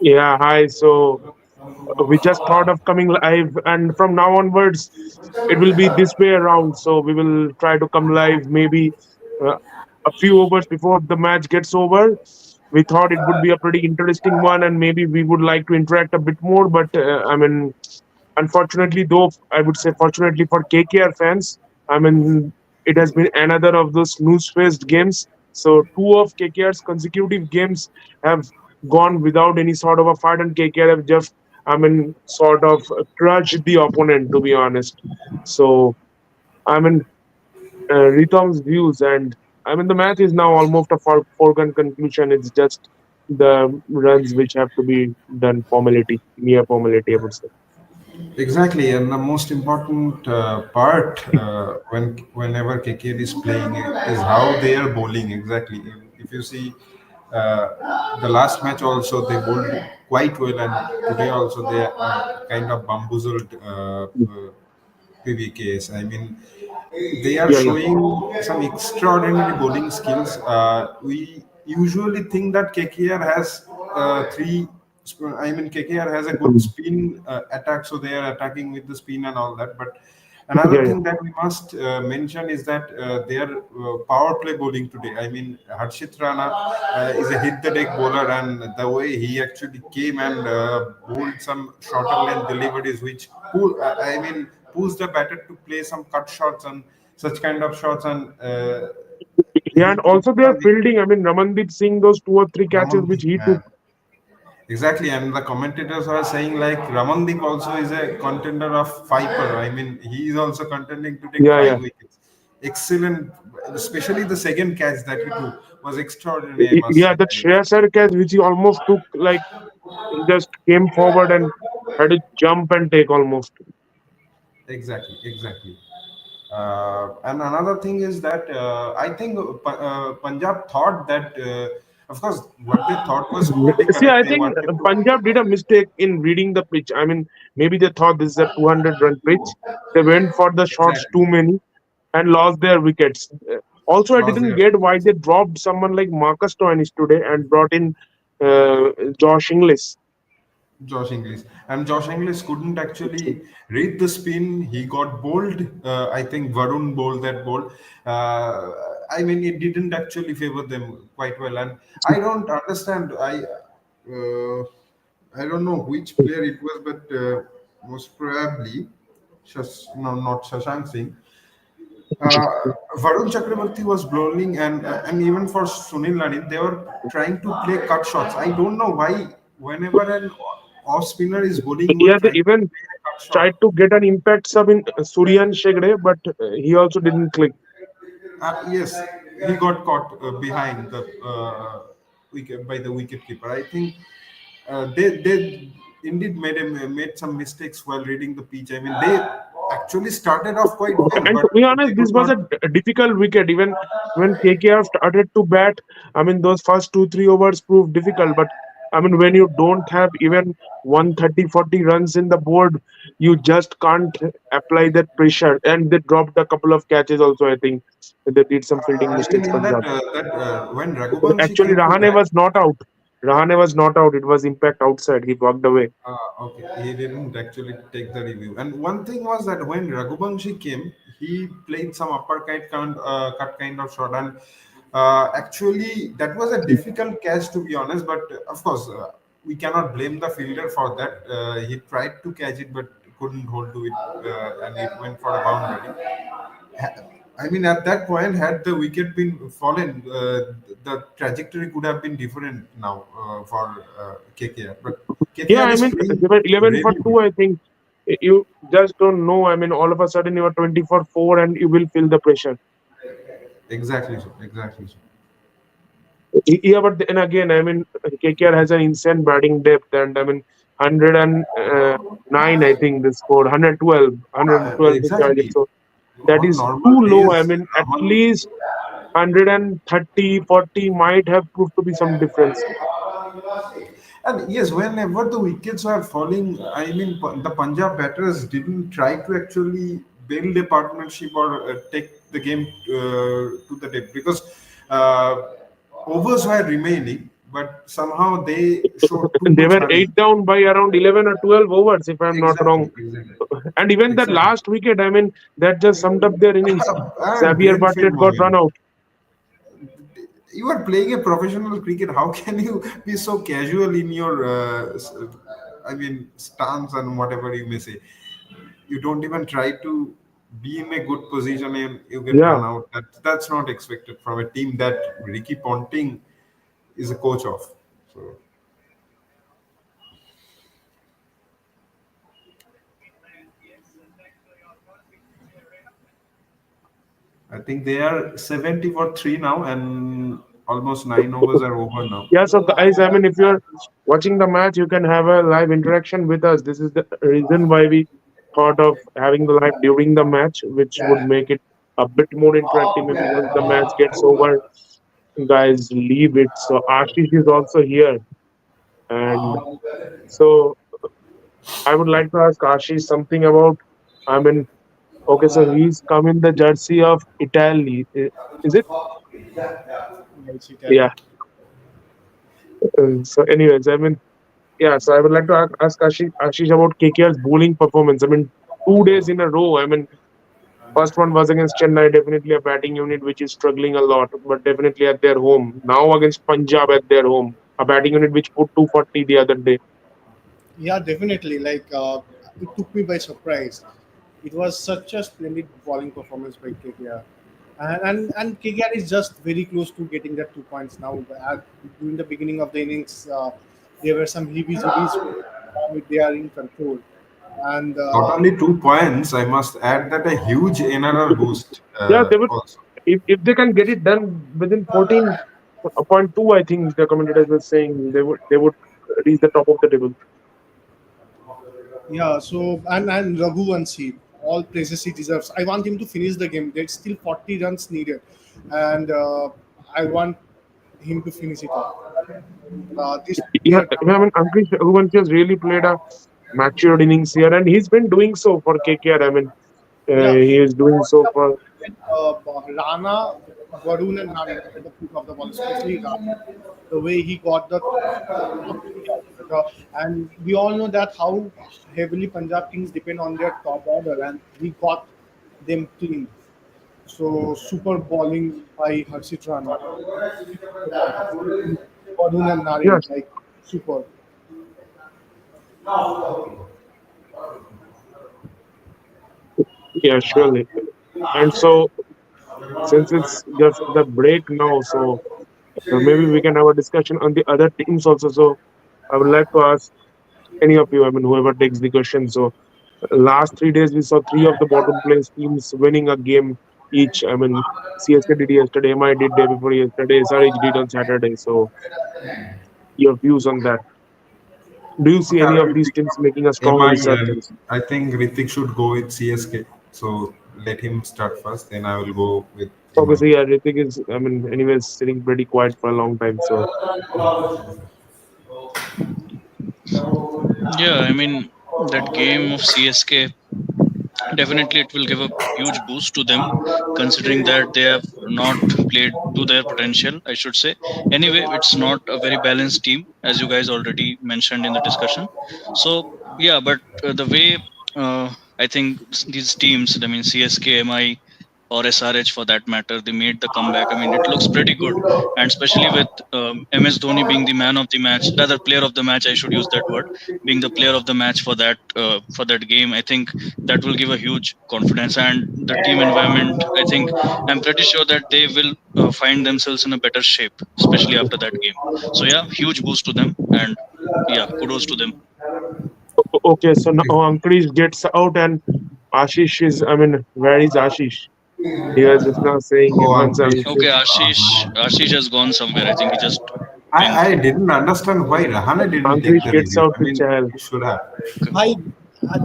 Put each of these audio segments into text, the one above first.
Yeah, hi. So we just thought of coming live, and from now onwards, it will be this way around. So we will try to come live maybe uh, a few overs before the match gets over. We thought it would be a pretty interesting one, and maybe we would like to interact a bit more. But unfortunately, though, I would say fortunately for KKR fans, I mean, it has been another of those snooze-faced games. So two of KKR's consecutive games have gone without any sort of a fight, and KKR have just, sort of crushed the opponent, to be honest. So, I mean, Ritom's views, and the match is now almost a foregone conclusion. It's just the runs which have to be done formality, mere formality, I would say. Exactly, and the most important part whenever KKR is playing is how they are bowling. Exactly, if you see the last match also they bowled quite well, and today also they are kind of bamboozled PVKs. I mean, they are Yeah, yeah. showing some extraordinary bowling skills. We usually think that KKR has three. I mean, KKR has a good spin attack, so they are attacking with the spin and all that. But Yeah, another yeah. thing that we must mention is that their power play bowling today. I mean, Harshit Rana is a hit the deck bowler, and the way he actually came and bowled some shorter length deliveries, which I mean pulls the batter to play some cut shots and such kind of shots, and Yeah, he and took also their some fielding. Ramandeep Singh, those two or three catches which Ramandeep, he took. man. Exactly, and the commentators are saying like Ramandeep also is a contender of five. I mean, he is also contending to take Yeah, five yeah. wickets. Excellent, especially the second catch that he took was extraordinary. I must Yeah, say. that I mean, Shreyas catch which he almost took, like he just came forward and had to jump and take almost. exactly, exactly. And another thing is that I think Punjab thought that, of course, what they thought was pretty See, correct. I They think wanted to Punjab did a mistake in reading the pitch. Maybe they thought this is a 200-run pitch. They went for the shots exactly too many and lost their wickets. Also, I lost didn't their get why wickets. they dropped someone like Marcus Stoinis today and brought in Josh Inglis. Josh Inglis, and Josh Inglis couldn't actually read the spin. He got bowled. I think Varun bowled that ball. Uh, I mean, it didn't actually favor them quite well, and I don't understand. Uh, I don't know which player it was, but most probably, no, not Shashank Singh. Uh, Varun Chakraborty was bowling, and even for Sunil Nani, they were trying to play cut shots. I don't know why. Whenever an off spinner is bowling, you are Yeah, they trying to even play a cut shot. tried to get an impact sub in Suryan Shegde, but he also didn't click. Yes, he got caught behind the wicket by the wicket keeper. I think they indeed made some mistakes while reading the pitch. I mean, they actually started off quite well, And but to be they honest, this could was a not. difficult wicket. Even when KKR started to bat, those first 2, 3 overs proved difficult. But when you don't have even 130, 40 runs in the board, you just can't apply that pressure. And they dropped a couple of catches also, I think. They did some fielding In, mistakes, in that Punjab. when Raghuvanshi Actually, came to Rahane bat. was not out. Rahane was not out. It was impact outside. He walked away. Okay, he didn't actually take the review. And one thing was that when Raghuvanshi came, he played some uppercut cut kind of shot, and actually that was a difficult catch to be honest. But of course, we cannot blame the fielder for that. He tried to catch it but couldn't hold to it, and it went for a boundary. I mean, at that point, had the wicket been fallen, the trajectory could have been different now for KKR. But Yeah, KKR is playing they were 11 for really good. 2, I think. You just don't know. All of a sudden you are 20 for 4 and you will feel the pressure. Exactly so. Exactly so. Yeah, but then again, KKR has an insane batting depth, and 109, I think they scored 112, 112 the target. Exactly. So that On is normal too low. days, At Raman, least 130, 40 might have proved to be some difference. and yes, whenever the wickets were falling, I mean, the Punjab batters didn't try to actually build a partnership or take the game to the depth because uh, overs were remaining. but somehow they showed too They much were hurry. 8 down by around 11 or 12 overs, if I'm not wrong. Exactly, exactly, And even that exactly. last wicket, I mean, that just summed up their innings. Xavier Brain Bartlett film got run again. out. You are playing a professional cricket. How can you be so casual in your, I mean, stance and whatever you may say? You don't even try to be in a good position and you get Yeah. run out. That's not expected from a team that Ricky Ponting is a coach of. So I think they are 70 for three now, and almost 9 overs are over now. Yeah, so guys, I mean, if you're watching the match, you can have a live interaction with us. This is the reason why we thought of having the live during the match, which would make it a bit more interactive. Maybe once the match gets over, guys leave it. So Ashish is also here. And so I would like to ask Ashish something about, I mean, okay, so he's come in the jersey of Italy. Is it? Yes, Italy. Yeah. So, anyways, I mean, yeah, so I would like to ask Ashish about KKR's bowling performance. I mean, 2 days in a row. I mean, first one was against Chennai, definitely a batting unit which is struggling a lot, but definitely at their home. Now against Punjab at their home, a batting unit which put 240 the other day. Yeah, definitely. It took me by surprise. It was such a splendid bowling performance by KKR. And KKR is just very close to getting that 2 points now. During the beginning of the innings, there were some heebie-jeebies, but now they are in control. And Not only 2 points, I must add that a huge NRR boost Yeah, they would, also. if they can get it done within 14.2, I think the commentators were saying they would reach the top of the table. yeah, so and Raghuvanshi, all praises he deserves. I want him to finish the game. There's still 40 runs needed, and I want him to finish it off. This Yeah, player can't. I mean, Ankush Raghuvanshi has really played a matured innings here, and he's been doing so for KKR. I mean, Yeah, he is doing all so the for. Rana, Varun, and Narine at the peak of the ball, especially Rana. The way he got the top three out. And we all know that how heavily Punjab Kings depend on their top order, and he got them clean. So super bowling by Harshit Rana. Varun and Narine, Yes, like super. yeah, surely. And so, since it's just the break now, so maybe we can have a discussion on the other teams also. So, I would like to ask any of you, I mean, whoever takes the question. So, last 3 days, we saw three of the bottom place teams winning a game each. I mean, CSK did yesterday, MI did day before yesterday, SRH did on Saturday. So, your views on that. Do you see Okay, any I of will these pick teams making a strong MI, and resurgence? I think Ritik should go with CSK. So let him start first, then I will go with MI. Obviously, yeah, Ritik is, I mean, anyways, sitting pretty quiet for a long time. So, Yeah, I mean that game of CSK, definitely it will give a huge boost to them, considering that they have not played to their potential, I should say. Anyway, it's not a very balanced team, as you guys already mentioned in the discussion. So yeah, but the way I think these teams, I mean CSK, MI, or SRH for that matter, they made the comeback. I mean, it looks pretty good, and especially with MS Dhoni being the man of the match, rather player of the match, I should use that word, being the player of the match for that game. I think that will give a huge confidence, and the team environment. I think I'm pretty sure that they will find themselves in a better shape, especially after that game. So yeah, huge boost to them, and yeah, kudos to them. okay, so now Ankush gets out and Ashish is, I mean, where is Ashish? He was just now saying Oh, once Ankush. Okay, Ankush, Ashish has gone somewhere. I think he just went. I didn't understand why Rahane didn't take Ankush the gets review. out I with mean, Chahal. he should have. Okay. भाई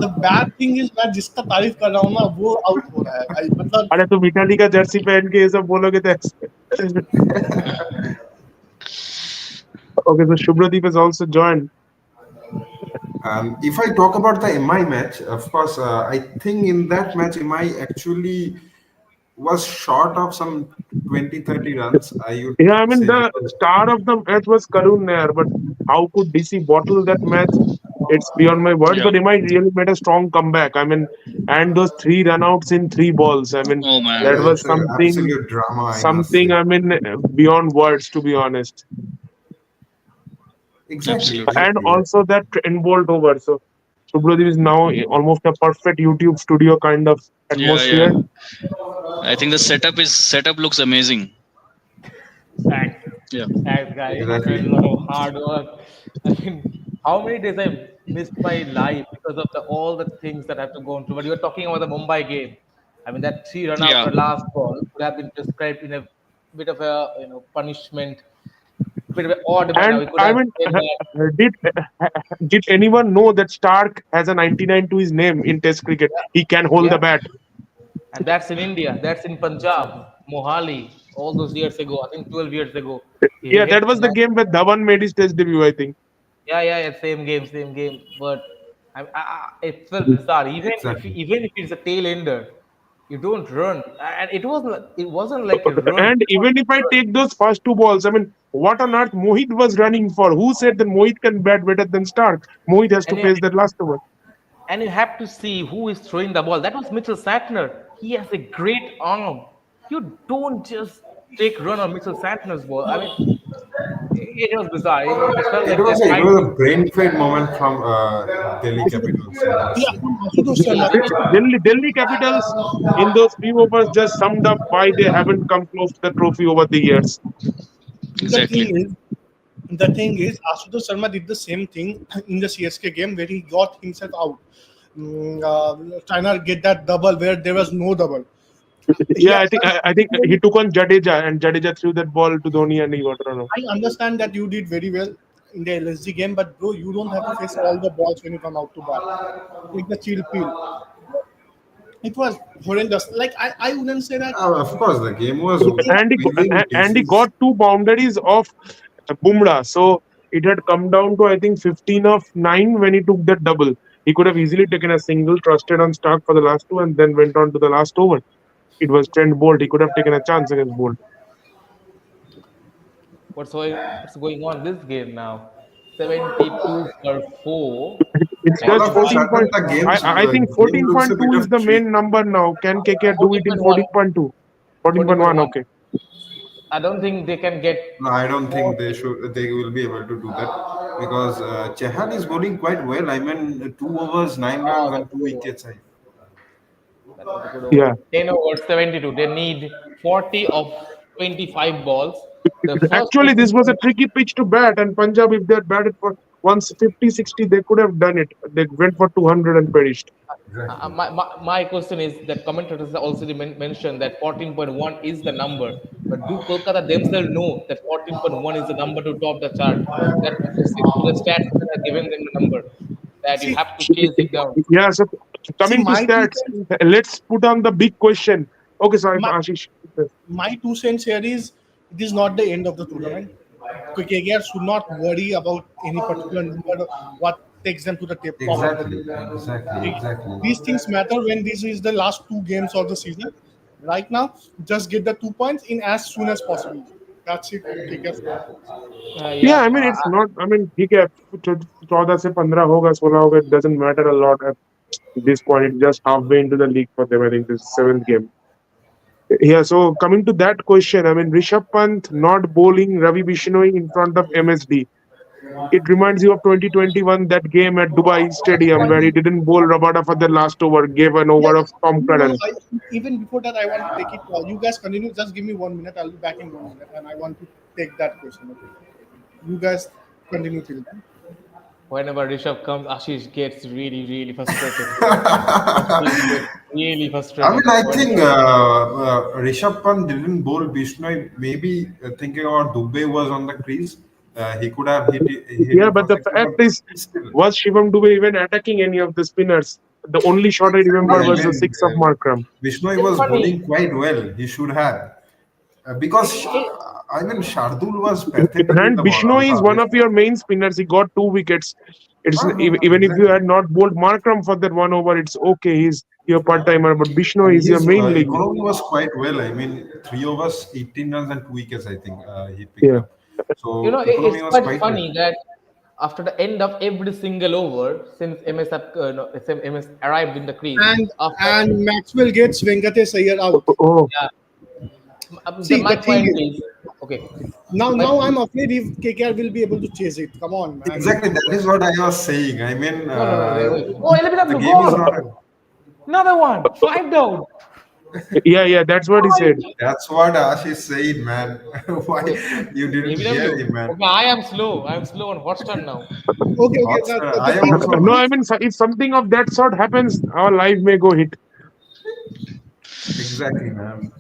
the bad thing is मैं जिसका तारीफ कर रहा हूँ ना वो out हो रहा है भाई मतलब अरे तुम इटाली का जर्सी पहन के ये सब बोलोगे तो ऐसे- Okay, so Shubhradeep has also joined. If I talk about the MI match, of course, I think in that match, MI actually was short of some 20-30 runs, I would Yeah, I mean say, the because star of the match was Karun Nair, but how could DC bottle that match? It's beyond my words. Yeah. But MI really made a strong comeback. I mean, and those three runouts in three balls. I mean, Oh man. that yeah, was it's a something, absolute drama, I must something. say. I mean, beyond words, to be honest. Exactly, Absolutely. And exactly. Yeah. also that trend bolt over. So Subrodev is now almost a perfect YouTube studio kind of Yeah, yeah. atmosphere. I think the setup looks amazing. Thanks. Yeah. Thanks, guys. It's been Exactly. a lot of hard work. I mean, how many days I missed my life because of all the things that I have to go through. But you were talking about the Mumbai game. I mean, that three run out Yeah. the last ball could have been prescribed in a bit of a punishment, bit of an odd manner. And We could I have mean, said that, did did anyone know that Stark has a 99 to his name in Test cricket? He can hold yeah. the bat. And that's in India. That's in Punjab, Mohali, all those years ago. I think 12 years ago. He Yeah, hit that was the game where Dhawan made his Test debut. I think. Yeah, yeah, yeah, same game, same game. But it felt bizarre. Exactly. Even if it's a tail ender, you don't run, and it wasn't like a run. And even if I take those first two balls, I mean, what on earth Mohit was running for? Who said that Mohit can bat better than Stark? Mohit has to And you, face that last over. and you have to see who is throwing the ball. That was Mitchell Santner. He has a great arm. You don't just take run on Mitchell Santner's ball. I mean, it was bizarre. It felt It like they're was a, it trying was to. a brain fade moment from Delhi Capitals, I must Yeah, say. from Ashutosh Sharma. Delhi Capitals in those few overs just summed up why they haven't come close to the trophy over the years. The Exactly. thing is, the thing is, Ashutosh Sharma did the same thing in the CSK game where he got himself out. Trying to get that double where there was no double. He Yeah, has I think he took on Jadeja and Jadeja threw that ball to Dhoni and he got run out. I understand that you did very well in the LSG game, but bro, you don't have to face all the balls when you come out to bat. Take the chill pill. It was horrendous. Like I wouldn't say that. Of course, the game was pleasing. And he got two boundaries of Bumrah. So it had come down to I think 15 of 9 when he took that double. He could have easily taken a single, trusted on Stark for the last two, and then went on to the last over. It was Trent Bolt. He could have taken a chance against Bolt. What's going on this game now? 72 for 4. It's All just of a 14 sudden, point. I think game looks a bit 14.2 is of the cheap. main number now. Can KKR do it in 14.1. 14.2? 14.1, 14.1. okay. I don't think they can get No, I don't more. think they should. They will be able to do that because Chehan is bowling quite well. I mean, 2 overs, 9 runs, That's and a two good over. wickets. That was a good over. Yeah. 10 over 72. They need 40 of 25 balls. The first Actually, this was a 15 tricky pitch to bat, and Punjab, if they had batted for once 50, 60, they could have done it. They went for 200 and perished. Exactly. my question is that commentators also mentioned that 14.1 is the number, but do Kolkata themselves know that 14.1 is the number to top the chart? That to the stats that are giving them the number that you See, have to chase it down. Yeah, so see, coming to stats, let's put on the big question. Okay, sorry, my, Ashish. my 2 cents here is it is not the end of the tournament. KKR should not worry about any particular number, what takes them to the top of the Exactly. table. Exactly. Okay? Exactly. These things matter when this is the last two games of the season. Right now, just get the 2 points in as soon as possible. That's it. KKR should not focus. Yeah, Yeah, I mean, it's not, I mean, ठीक है, 14 से 15 होगा, 16 होगा, it doesn't matter a lot at this point. It's just halfway into the league for them. I think this is seventh game. Yeah, so coming to that question, I mean, Rishabh Pant not bowling Ravi Bishnoi in front of MSD. It reminds you of 2021, that game at Dubai Stadium where he didn't bowl Rabada for the last over, gave an Yeah, over of Tom you know, Curran. even before that, I want to take it. You guys continue. Just give me 1 minute. I'll be back in 1 minute, and I want to take that question. Okay. You guys continue till then. whenever Rishabh comes, Ashish gets really, really frustrated. Ashish gets really I mean, frustrated I think whenever. Rishabh Pant didn't bowl Bishnoi. Maybe thinking about Dubey was on the crease. He could have hit Yeah, him but for the sixer, fact but is, still. was Shivam Dube even attacking any of the spinners? The only shot I Exactly. remember I was the mean, six of Markram. Bishnoi It's was funny. bowling quite well. He should have. Because, It, it, I mean, Shardul was pathetic in And the ball on Bishnoi the is one other of your main spinners. He got two wickets. It's side. even if you Exactly. had not bowled Markram for that one over, it's okay. He's your part timer, but Bishno And is your his main league. economy was quite well. I mean, 3 overs, 18 runs, and 2 wickets, I think he picked Yeah. up. So, It's economy was quite quite well. funny that after the end of every single over, since MS have, no, since MS arrived in the crease, and after and Maxwell gets Venkatesh Iyer out. Oh, yeah, See, my the thing point is, is okay. now My I'm afraid if KKR will be able to chase it. Come on, man. Exactly, that is what I was saying. I mean, no, wait. Oh, the LBW game is gone. not. Another one. 5 down. yeah, yeah. That's what he said. Five. That's what Ash is saying, man. Why Okay, you didn't hear ABW. him, man? Okay, I am slow. I am slow on Hotstar now. Okay. Now, Hotstar, I the am thing also No, not. I mean, if something of that sort happens, our life may go hit. Exactly, man.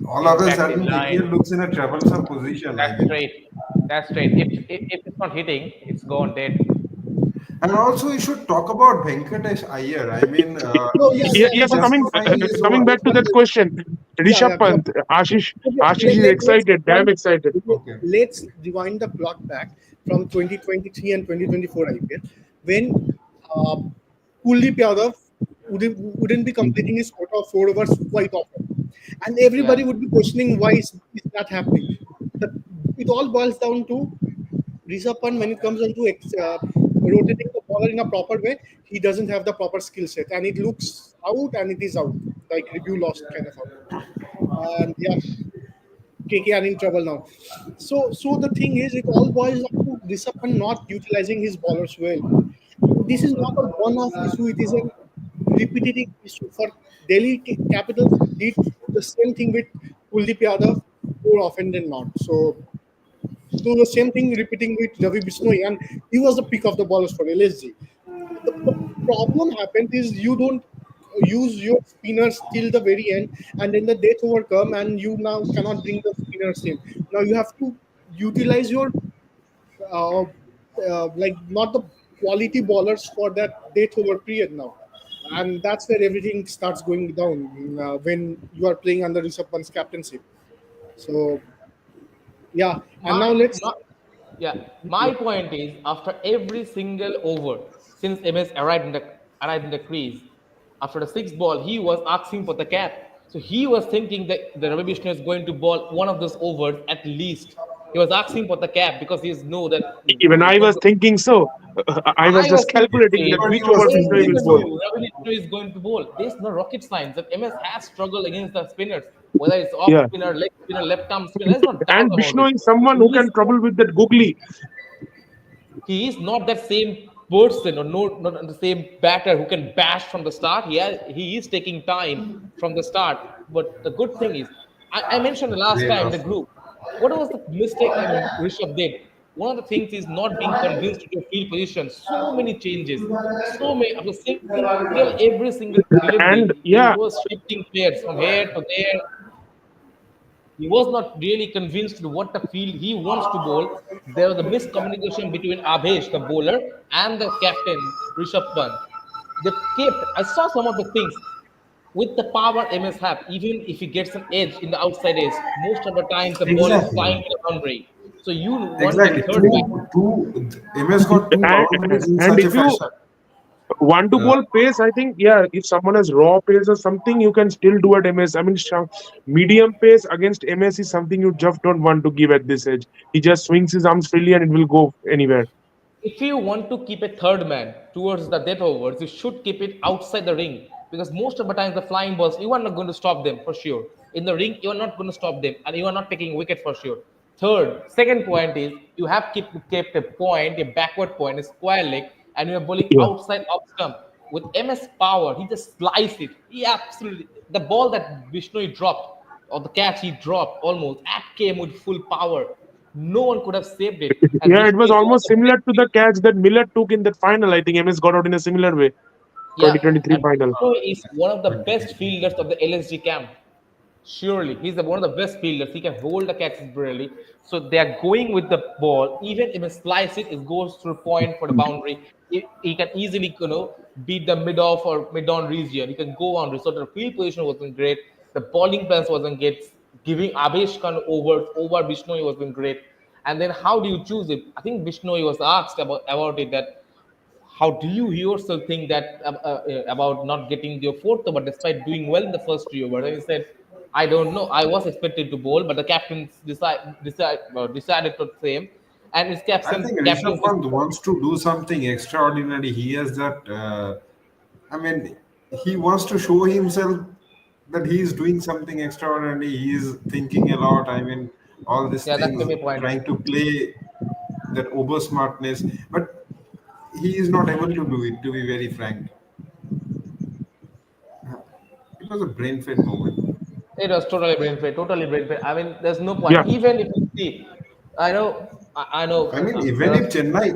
All of a Exactly, sudden, line. KKR looks in a troublesome position. I That's mean, straight. That's straight. If it's not hitting, it's gone dead. and also we should talk about Venkatesh Iyer. I mean, no, Yeah, he's yeah. So justifying his coming over. back to that question, yeah, Rishabh yeah. Pant, Okay, Ashish is let's excited, damn excited. okay, Okay. let's rewind the clock back from 2023 and 2024 IPL when uh, Kuldeep Yadav wouldn't be completing his quota of 4 overs quite often, and Yeah. everybody would be questioning why is that happening. The, it all boils down to Rishabh Pant when it comes on to rotating the bowler in a proper way. He doesn't have the proper skill set, and it looks out and it is out, like review lost kind of out. And yeah, KKR in trouble now. So the thing is, it all boils down to Rishabh Pant not utilizing his bowlers well. This is not a one-off issue; it is a repetitive issue for Delhi Capitals. Did the same thing with Kuldeep Yadav more often than not. So do the same thing repeating with Ravi Bishnoi, and he was the pick of the ballers for LSG. The problem happens is you don't use your spinners till the very end, and then the death over come, and you now cannot bring the spinners in. Now you have to utilize your like not the quality bowlers for that death over period now, and that's where everything starts going down when you are playing under Rishabh Pant's captaincy. So yeah, and now let's My yeah, my point is after every single over since MS arrived in the crease, after the sixth ball, he was asking for the cap. So he was thinking that the Ravi Vishnu is going to ball one of those overs at least. He was asking for the cap because he know that Even I he's going was to. thinking so. I was I was just thinking calculating that same. Everybody which was over Bisnoy thinking will Everyone bowl. so. knew Ravi Vishnu is going to bowl. There's no rocket science that MS has struggled against the spinners, whether it's off Yeah. spinner, left arm spinner. There's no doubt And about it. Bisnoy is someone who He is can trouble with that googly. not that same person or no, not the same batter who can bash from the start. He is taking time from the start. But the good thing is, I mentioned the last Great time in the off. group. What was the mistake Rishabh did? One of the things is not being convinced to your field position. So many changes, so many of a single every single delivery. And He was yeah, shifting players from here to there. He was not really convinced to what the field he wants to bowl. There was a miscommunication between Abhesh, the bowler, and the captain, Rishabh Pant. They kept, I saw some of the things with the power MS have, even if he gets an edge in the outside edge, most of the times the ball is flying Exactly. to the boundary. So you want a Exactly. third man. MS got two and, boundaries in and such a if you fashion. want to Uh, bowl pace, I think, yeah, if someone has raw pace or something, you can still do at MS. I mean, medium pace against MS is something you just don't want to give at this age. He just swings his arms freely and it will go anywhere. If you want to keep a third man towards the death overs, you should keep it outside the ring because most of the times the flying balls, you are not going to stop them for sure. In the ring, you are not going to stop them and you are not taking wicket for sure. Second point is you have kept a point, a backward point, a square leg, and you are bowling Yeah. outside off stump. With MS power, he just sliced it. He absolutely the ball that Vishnu dropped or the catch he dropped almost that came with full power. No one could have saved it. And Yeah, it Vishnu was is one of almost the best similar to the fielders. catch that Miller took in that final. I think MS got out in a similar way. Yeah, 2023 and final. Vishnu is one of the best fielders of the LSG camp. Surely, he's one of the best fielders. He can hold the catches brilliantly. So they are going with the ball. Even if he slice it, it goes through point for the boundary. He can easily, beat the mid off or mid on region. He can go on. So the field position wasn't great. The bowling plans wasn't great. Giving Abhesh Khan over Bishnoi wasn't great. And then how do you choose it? I think Bishnoi was asked about it that how do you yourself think that about not getting your fourth over despite doing well in the first 3 overs? And he said, I don't know. I was expected to bowl, but the captain decided to same, and his I think captain Rishabh Pant wants to do something extraordinary. He has that. I mean, he wants to show himself that he is doing something extraordinary. He is thinking a lot. I mean, all these yeah, that's the things, main point. trying to play that over smartness, but he is not able to do it. To be very frank, it was a brain fade moment. It was totally brain fade, totally brain fade. I mean, there's no point. Yeah. Even if you see, I know, I know. I mean, even if Chennai,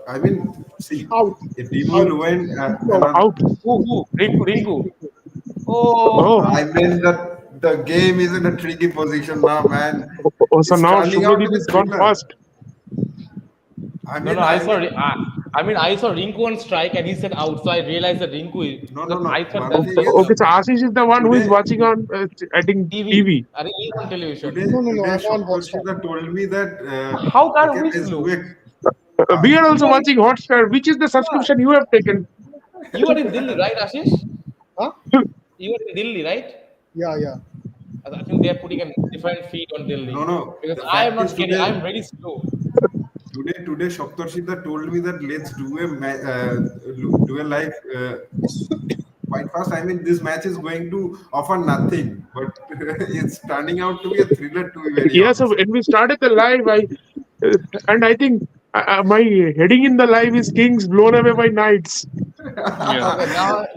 I mean, see, Out. if Dimu Out. Ruin, Out. another, Out. Who? Rinku, Rinku. Oh Oh. I my mean that the game is in a tricky position now, man. So It's now turning out to Shubhadeep be is gone thriller. fast. I No, no, mean, I mean, I mean, I saw Rinku on strike and he said out, so I realized that Rinku is. no, no, Because I no. thought One that's thing the is Okay, so Ashish is the one who is today, watching on, I think, TV. TV. I think he's on television. today, No, no, no. today, I'm on Hotstar. Shoptoshida told me that How can okay, we let's do slow? it. We are You also are in, watching Hotstar. Which is the subscription you have taken? you are in Delhi, right, Ashish? Huh? You are in Delhi, right? Yeah, yeah. I think they are putting a different feed on No, Delhi no. because The I am fact is not getting. today, I am very slow. today, Shoptoshida told me that let's do do a live quite fast. I mean, this match is going to offer nothing, but it's turning out to be a thriller. To be very Yeah, so honest. when we started the live, uh, and I think my heading in the live is Kings blown away by Knights. Yeah. Okay,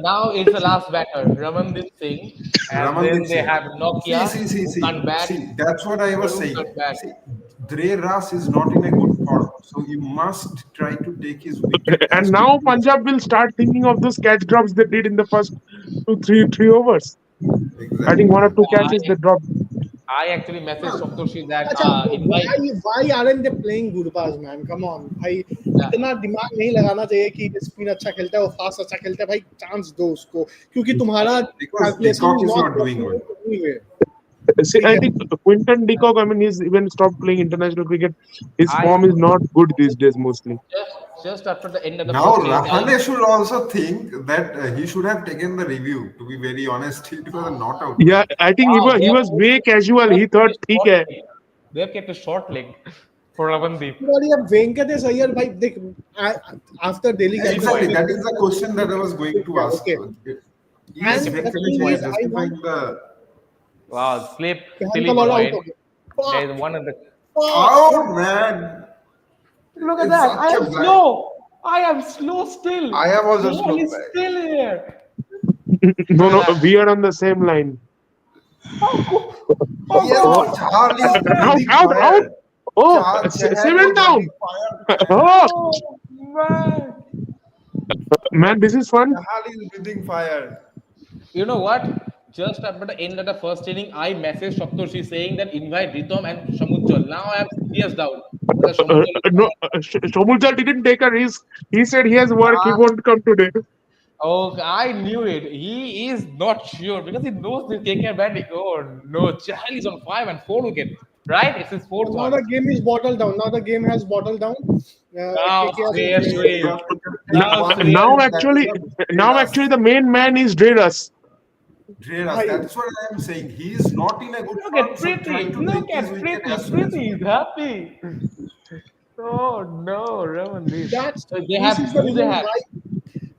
now it's the last batter, Ramandeep Singh, and Ramandeep then they Singh. have Nokia who can't bat, See. That's what I was Varun saying. can't bat. See, Dre Ras is not in a good form, so you must try to take his wicket And as now quickly as Punjab will start thinking of those catch drops they did in the first three overs. I think exactly. one or two catches they dropped. I actually messaged Satoshi that अच्छा invite. why aren't they playing Gurbaz man? Come on, भाई Yeah, इतना दिमाग नहीं लगाना चाहिए कि spin अच्छा खेलता है वो फास्ट अच्छा खेलता है भाई चांस दो उसको क्योंकि तुम्हारा Because calculation Decock is not not doing well. Anyway See, ठीक I है think Quinton de Kock, I mean, he's even stopped playing international cricket. His I form is not good these days, mostly. just after the end of the Now, first inning, Rahane should also think that he should have taken the review. To be very honest, it was a not out, Yeah, man. I think they he have was way casual. they have He kept thought, a ठीक short है. leg. They have kept a short leg for Ramandeep. और ये वेंकटेश अय्यर भाई देख after Delhi Yeah, exactly. Calculation That is the question that I was going to ask. Okay That's Is a and the good Venkatesh thing point. Is is I justifying want the Wow, बेहन silly का ball out point. हो There गया is one of the. out, man? Look at It's that! I such a am bad. slow. I am slow still. I am also Ball slow. is still here. No, Look at no, that. we are on the same line. Oh Yes, Oh, God! Chahal is out, breathing out, out. fire. Oh, Chahal seven is down. breathing fire, man. Oh, Oh man! man, this is fun. Chahal is breathing fire. You know what? Just after the end of the first inning, I messaged Saptoshi saying that invite Ritom and Shamujjal. Now I have serious doubt whether Shamujjal is No, Shomulja didn't take a risk. He said he has work. He ah, won't come today. oh, I knew it. He is not sure because he knows the KKR batting. Oh no, Chahal is on 5 and 4 wicket. Right? It's his fourth now one. the game is bottled down now the game has bottled down Now KKR is Shreyas winning Shreyas. You have to just take Now one Shreyas. Now thing. That is actually, a now Dredas. actually, the main man is Dredas. Dredas. भाई That's what I am saying. He is not in a good Look form, at so try Preeti. to Look take his at wicket Preeti. as soon as Preeti is possible. happy. Oh no, Ramandeep. that's So they this have is the who they reason have. why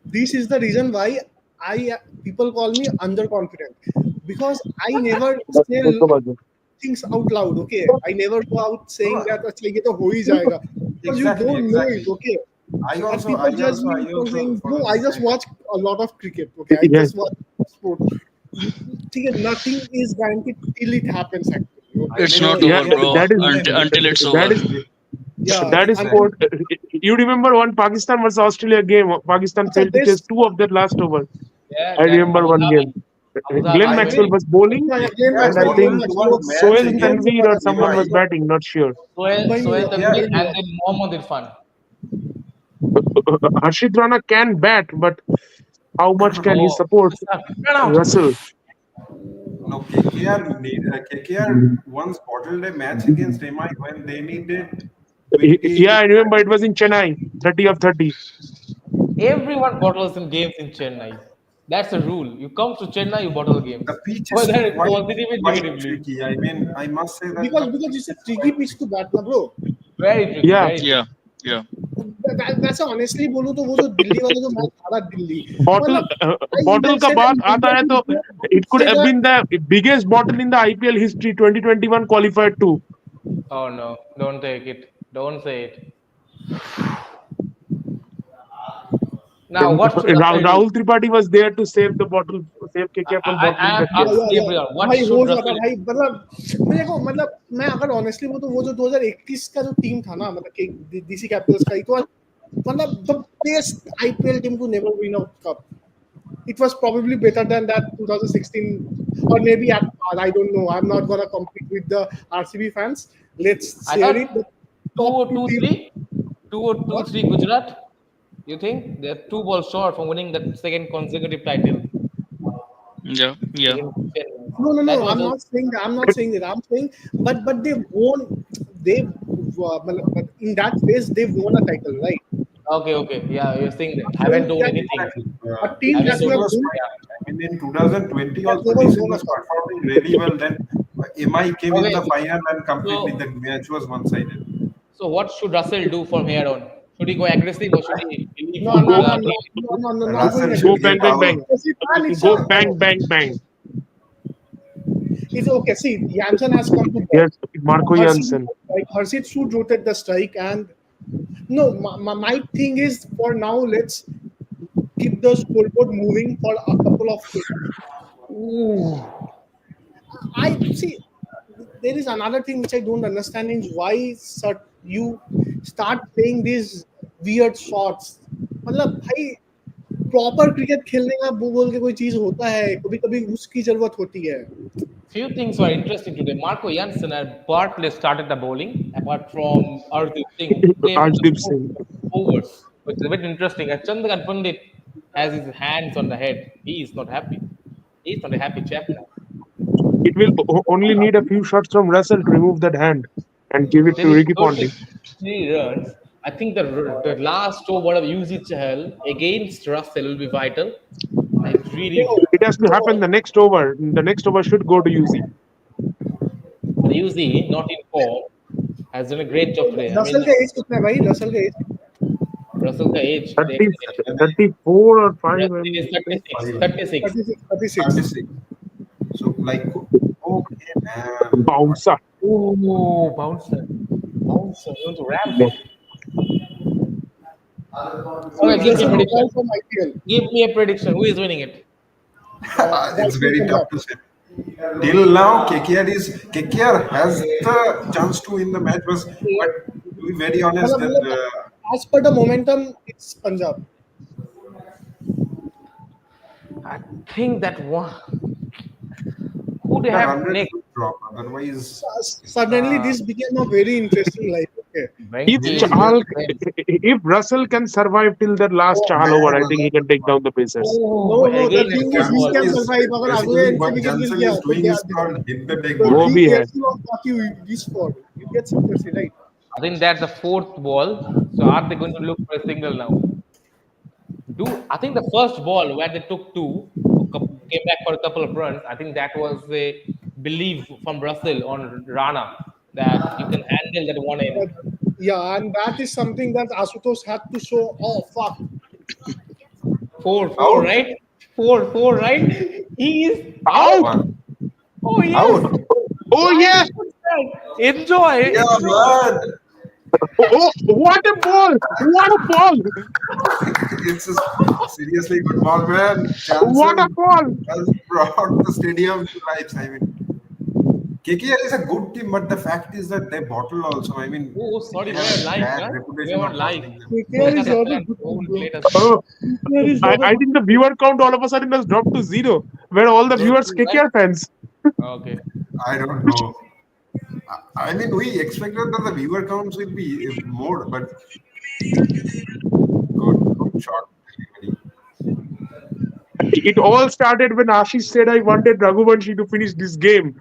this is the reason why I people call me underconfident because I never say things out loud. Okay, I never go out saying No, that अच्छा ये तो हो ही जाएगा because you exactly, don't know it. exactly. Okay, and people judge me I for also saying no. follow I the just same. watch a lot of cricket. Okay, I Yes, just watch sport. ठीक है, nothing is guaranteed till it happens. Actually, I okay, It's mean, not so yeah, over, KKR bro. that lost is by a Until wicket it's that over. is yeah, that is until sport. You remember one Pakistan versus Australia game? Pakistan अच्छा, failed to chase this two of their last over. Yeah, I that remember Abu one Dhabi. game. Abu Glenn Dhabi I when Maxwell mean, was bowling, game KKR and I Maxwell think game bowling Maxwell one match Sohail game से against Tanveer or बड़ा नहीं someone हुआ was EY. था batting. Not sure. Sohail नहीं Tanvir KKR, हुआ and then Mohammad Irfan. Harshit Rana can bat, but how much can he Oh, support run out. Russell? no, KKR once bottled a match against MI when they needed 20 Yeah, I remember it was runs. in Chennai, 30 of 30. Everyone bottles in games in Chennai. That's a rule. You come to Chennai, you bottle The games, pitch is whether it's quite positive or quite negatively. tricky. I mean, I must say that the because pitch it's a is tricky quite pitch to tricky. bat, na bro. Very tricky, Yeah, very Yeah, tricky. yeah. वैसे honestly बोलूं तो वो जो दिल्ली वाला जो match था ना Delhi bottle मतलब आई bottle इवन का सेड बात दैट आता है तो it could say have that been the biggest bottle in the IPL history 2021 qualified too. Oh no, don't take it. Don't say it. Now, what should Russell do? Rahul Tripathi was there to save the bottle, save KKR from I bottling am that या game. या asking या everyone, what भाई हो should जाता Russell भाई मतलब मेरे को मतलब मैं अगर ऑनेस्टली वो तो वो जो 2021 का जो टीम था ना मतलब कि डीसी कैपिटल्स का it was मतलब the best IPL team to never win a cup. It was probably better than that 2016 or maybe at par. I don't know. I'm not gonna compete with the RCB fans. Let's I share thought it. The two top or two two teams. three, two or two What? three Gujarat? You think they're two balls short from winning the second consecutive title Yeah, yeah. against Chennai? No, no, That no. was I'm a not saying that. I'm not saying that. I'm saying, but they won. They but in that phase they won a title, right? okay, okay. Yeah, you're saying that. So Haven't done that anything. Exactly. a team Haven't that DC you done have was won, anything. quite. Yeah. I mean, in 2020 that also, never DC won a was cup. performing really well. Then MI came in Okay. the final and completely So the match was one-sided. so what should Russell do from here on? Should he go aggressive or should he believe No, on no, Go, no, the no, no, no, no, not going Russell go should aggressive. get bang, bang, out. bang. Aggressive, man, Go bang, bang, bang. it's okay. See, Janssen has come to bat. Yes, Marco Harshit, Jansen. like Harshit should rotate the strike and no, my thing is for now let's keep the scoreboard moving for a couple of innings. Ooh. I see. There is another thing which I don't understand is why you start playing these weird shots. मतलब भाई proper cricket खेलने का वो बोल के कोई चीज होता है कभी कभी उसकी जरूरत होती है Few things were interesting today. Marco Jansen and Bartley started the bowling, apart from Arjit Singh, who came in the Arshdeep fourth Singh. over, which is a bit interesting. And Chandigarh Pandit has his hands on the head. He is not happy. He's not a happy chap now. It will only need a few shots from Russell to remove that hand and give it There to is Ricky Ponting. 33 runs. I think the last over of UZ Chahal against Russell will be vital. Like really, no, It has to happen no. the next over. The next over should go to UZ. but UZ not in form has done a great job today. I Russell mean, का as कितना है भाई Russell का as Russell ka age 30, देखते हैं. 34 or 5. Russell is 36. 5, 36. 36 36 36. So like, okay, man. Bouncer. Oh, bouncer. Bouncer. You want to ramp it. Okay, give me a Russell prediction. all from IPL Give me a prediction. Who is winning it? It's White very tough Punjab to say. Till now, KKR has the chance to win the match, but to be very honest, that as per the momentum it's Punjab I think that one. Who they the have run rate next? should drop. Otherwise, suddenly this became a very interesting life okay If Venki very is my Chahal, friend. if Russell can survive till the last oh, Chahal over, I think he can take down the Pacers. no Oh, no the again a thing is short he ball. can Johnson is survive अगर अगले basically end पे what wicket गिर Johnson गया is तो doing क्या is called hit the deck so वो bowling. be भी है. careful of what you wish for you get seriously right I think that's the fourth ball. So are they going to look for a single now? Do I think the first ball where they took two, came back for a couple of runs. I think that was a belief from Russell on Rana that you can handle that one end. but, yeah and that is something that Asutosh had to show oh fuck Four, Out, right? Four, right? He is out. Out! one, Oh yes. out. Oh, Why yeah! is it that? Enjoy, Yeah, enjoy. man. Oh, what a ball! What a ball! It's a seriously good ball, man. What a Johnson ball! has brought the stadium to life. I mean, KKR is a good team, but the fact is that they bottle also. I mean, Oh, they sorry, we have are a live, bad huh? We reputation are of live. bottling them. KKR is Kolkata not a fans good team won't bro let us. Oh, KKR is I, not a I good think the viewer count all of a sudden has dropped to zero. Where all the Zero viewers two, right? KKR fans. Okay. I don't know. I mean, we expected that the viewer counts will be more, but good shot. Very, It all started when Ashish said I wanted Raghuvanshi to finish this game.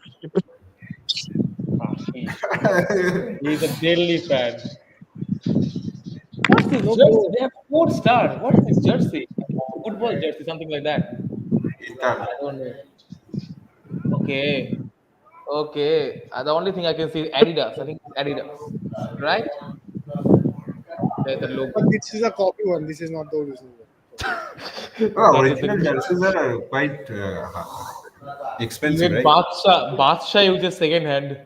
Ashish. very. He's a Delhi fan. What's this No jersey? go. They have 4 star. What is this jersey? Football jersey, something like that. Ethan. I don't know. Okay, okay. The only thing I can see is Adidas. I think it's Adidas, right? There's the But logo. this is a copy one. This is not the original one. Oh, That is the original jerseys are quite expensive, even right? Badsha uses second hand.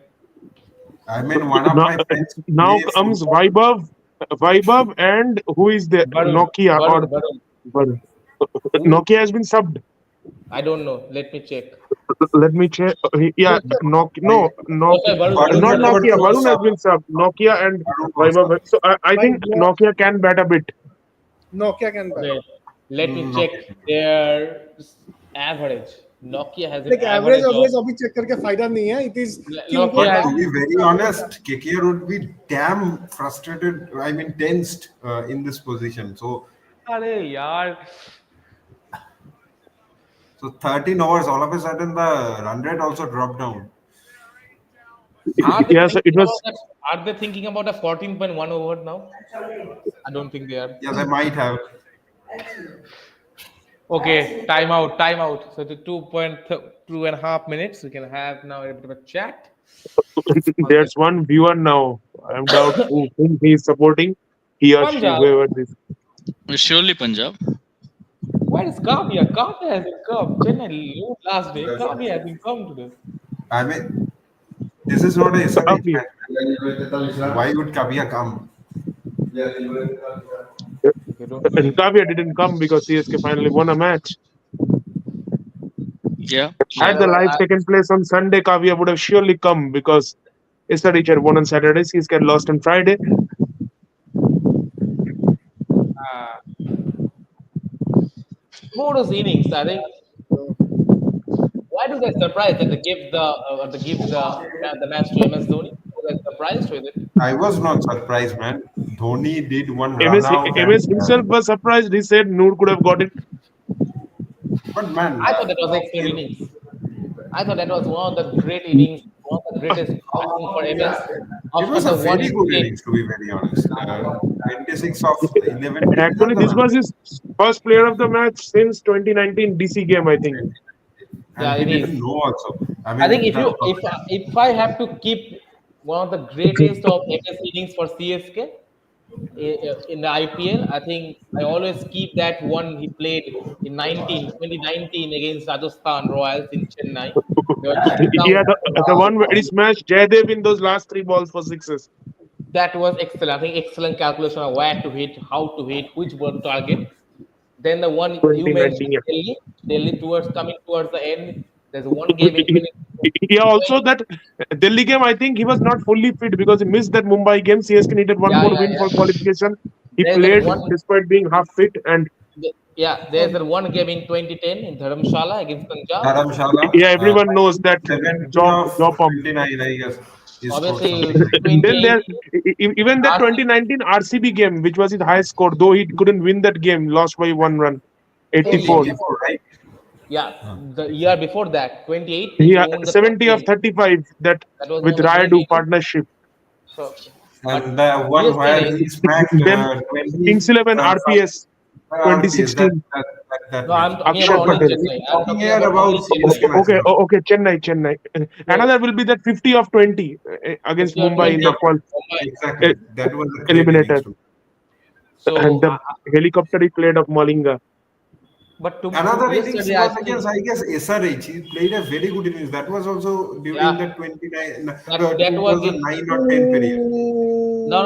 I mean, one of Now, my friends now play comes football. Vaibhav, and who is there? Nokia or Varun. Varun. Who? Nokia has been subbed. I don't know. Let me check. Let me check. Yeah, Just Nokia. I, No, Oh, Nokia. sorry, Varun. Varun Varun. Not Varun. Nokia. Chakravarti was Varun has sub. been subbed. Nokia and Varun was sub. Vaibhav. So I by think Nokia can bat a bit. Nokia can buy. Okay. Let me No. check their average. Nokia has an Like average average of average अभी check करके फायदा नहीं है. It is कि उनको Nokia But has to नाम be very honest, KKR would be damn frustrated, I mean, tensed in this position. अरे यार. So 13 overs, all of a sudden the run rate also dropped down. Are they Yeah, so it thinking about was. that? Are they thinking about a 14.1 over now? I don't think they are. Yeah, they might have. Okay, time out, time out. So the 2.2.5 minutes, we can have now a bit of a chat. Okay. There's one viewer now. I'm doubt whom he is supporting. He or she, Punjab. whoever this. Surely Punjab. Where is Kavya? Kavya hasn't come. Chennai lose last day. Kavya hasn't come today. I mean, this is not a SRH Kavi. match. Why would Kabia come? Okay, don't And worry. Kavya didn't come because CSK finally won a match. Yeah, Yeah, Had yeah. the live taken place on Sunday, Kavya would have surely come because yesterday had won on Saturday. CSK had lost on Friday. more those innings, I think. Why do they surprise that they give the match to MS Dhoni? Were they surprised with it? I was not surprised, man. Dhoni did one run MS, out, and MS himself was surprised. He said Noor could have got it. but man, I thought that was excellent innings. I thought that was one of the great innings, one of the greatest outing for MS it after was a the one very he good played. innings to be very honest. 26 of 11 And delivered actually, the this run, was his first player of the match since 2019 DC game, I think. Yeah, and he it is. didn't know also. I I think mean, if I have to keep one of the greatest of MS innings for CSK in the IPL, I think I always keep that one he played in 2019 against Rajasthan Royals in Chennai. They were chasing down. Yeah, the one where he smashed Jaydev in those last three balls for sixes. That was excellent. I think excellent calculation of where to hit, how to hit, which ball to target. Then the one you mentioned, 2019, yeah. Delhi towards coming towards the end. There's one game in 20. Yeah, also that Delhi game, I think he was not fully fit because he missed that Mumbai game. CSK needed one Yeah, more yeah, win for yeah. qualification. He There's that played one. despite being half fit, and Yeah, there's that one game in 2010 in Dharamshala against Punjab. Dharamshala, yeah, everyone knows that 17 job of job pump. 29, I guess, he scored Obviously, something. And then 28 there, even that RC, 2019 RCB game, which was his highest score, though he couldn't win that game, lost by 1 run, Oh, 84. 84, right? yeah, the year before that, 28, He he had won the 70 of trophy. 35, that That was with one of the great Rayadu innings. partnership. So, but And the one where yesterday, he smacked Then 20 Kings 11 from RPS RPS, that, 2016, that, that, that no, match. I'm talking Akshay about only Patel. We're Chennai. I'm talking talking here about about only CSK Chennai. matches. Okay, Chennai. So, Another will be that 50 of 20 against 50 or Mumbai in 20, the Mumbai. uh, Exactly. That was a great innings eliminator. too. And So, the helicopter he played of Malinga. but Another innings yesterday, I was think, against, I guess, SRH. He played a very good innings. That was also during yeah, the 29, that was in 2009 or 10 period. no.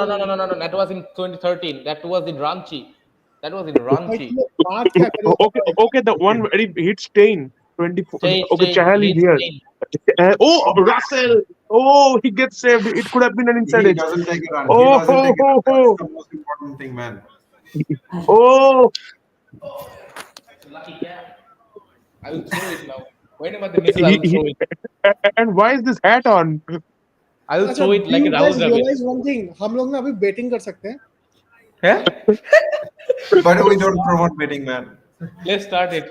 That was in 2013. That was in Ranchi. That was in भाई Ranchi. तुम लोग बात क्या कर रहे हो बताओ. Okay, the one Okay. where he hit Stain. 24. Okay, Chahal is He's here. staying. Oh, Russell. Oh, he gets saved. It could have been an inside He edge. doesn't take a run. He Oh, doesn't ho, take a run. ho, That's ho. the most important thing, man. Oh, Lucky cat. I will throw it now. Whenever the misses, I he, will he, throw it. and why is this hat on? I will अच्छा, throw it do like a you Rahul guys Dravid. realize one thing? हम लोग ना अभी betting कर सकते हैं. Yeah? But we don't promote betting, man. Let's start it.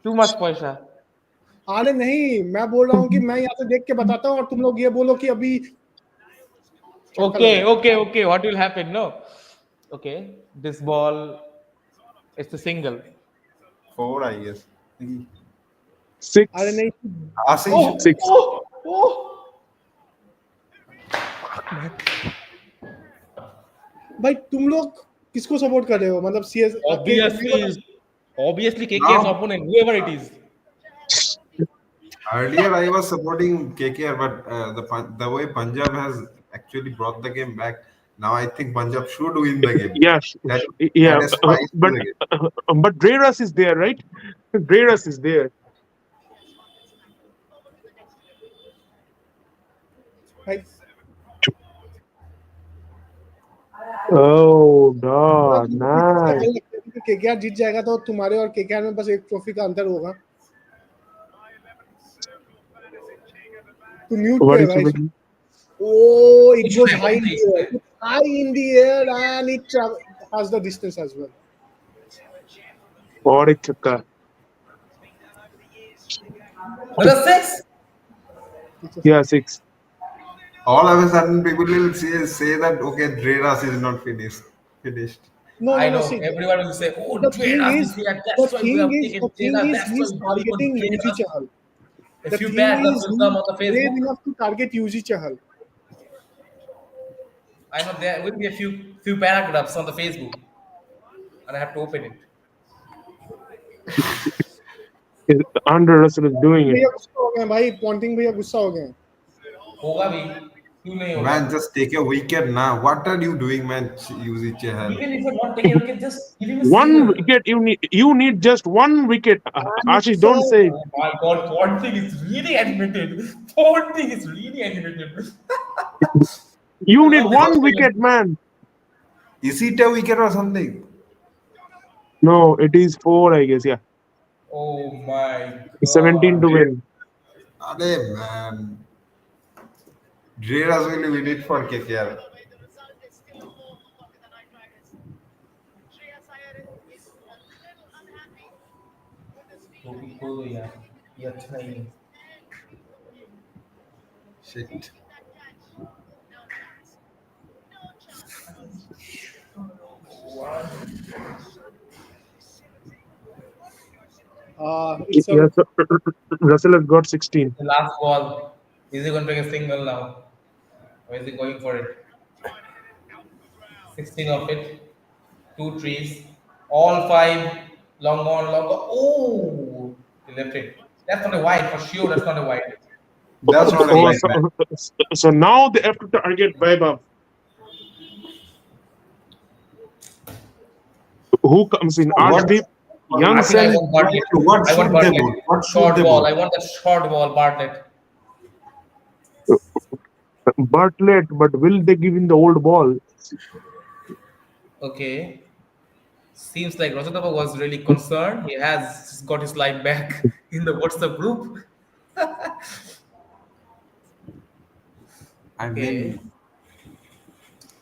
Too much paisa. अरे नहीं, मैं बोल रहा हूँ कि मैं यहाँ से देख के बताता हूँ और तुम लोग ये बोलो कि अभी छक्का लगा. Okay. What will happen? No. Okay, this ball, it's a single. Four, I guess. अरे Six. नहीं. Ashish, Oh, Six. oh, oh. भाई तुम लोग किसको सपोर्ट कर रहे हो, मतलब सीएस के Obviously, obviously KKR's now opponent, whoever it is. earlier I was supporting KKR, but the way Punjab has actually brought the game back, now I think Punjab should win the game. Yeah, That yeah, that is spice to but the game. but Dreras is there, right? Dreras is there. भाई. Oh मतलब God, मुझे किसी का nice. डर लगता है कि KKR जीत जाएगा तो तुम्हारे और केकेआर में बस एक ट्रॉफी का अंतर होगा. तो म्यूट What पे है is भाई. happening? Oh, it Which goes way? high What in way? the air. It's high in the air and it has the distance as well. What is chakka? Another six? It's a Yeah, six. six. All of a sudden, people will say that okay, Dreras is not finished. No, no, I no. know. See, Everyone will say, "Oh, the thing Dredas is is, here. the That's why we thing have is, the taken thing Dredas. is, That's why he's we're calling on targeting Yuji Dredas." Chahal. A The few thing bad is, will come he's on the brave Facebook. enough to target Yuji Chahal. I know there will be a few paragraphs on the Facebook, and I have to open it. Andre Russell is doing it. भैया गुस्सा हो गए हैं भाई, Ponting भैया गुस्सा हो गए हैं. होगा भी क्यों नहीं होगा? Man, just take a wicket now. What are you doing, man? Use it, Chahal. Even if you're not taking a wicket, just give him a One single. wicket you need. You need just one wicket. And Ashish, it's don't say it. Oh my God, Ponting is really animated. Ponting is really animated. I You need love this one Australian. wicket, man. Is it a wicket or something? No, it is four, I guess. Yeah, Oh my 17 God. to win. Ade, man. Dreras will win it for KKR. टोपी खोल दो यार, ये अच्छा नहीं है. Shit. it's a Yeah, so Russell has got 16. The last ball. Is he going to take a single now? Or is he going for it? 16 of it. Two trees. All five. Long on, long on. Oh! He left it. That's not a wide for sure. That's not a wide. That's not a Oh, white so, man. so now they have to target Vaibhav. Who comes in? What? Arshdeep, I think I Youngsen, want Bartlett. What I want should they Bartlett. bowl? What should Short they ball. bowl? I want that short ball, Bartlett. Bartlett, but will they give in the old ball? Okay. Seems like Rosatapa was really concerned. He has got his life back in the WhatsApp group. I Okay. mean,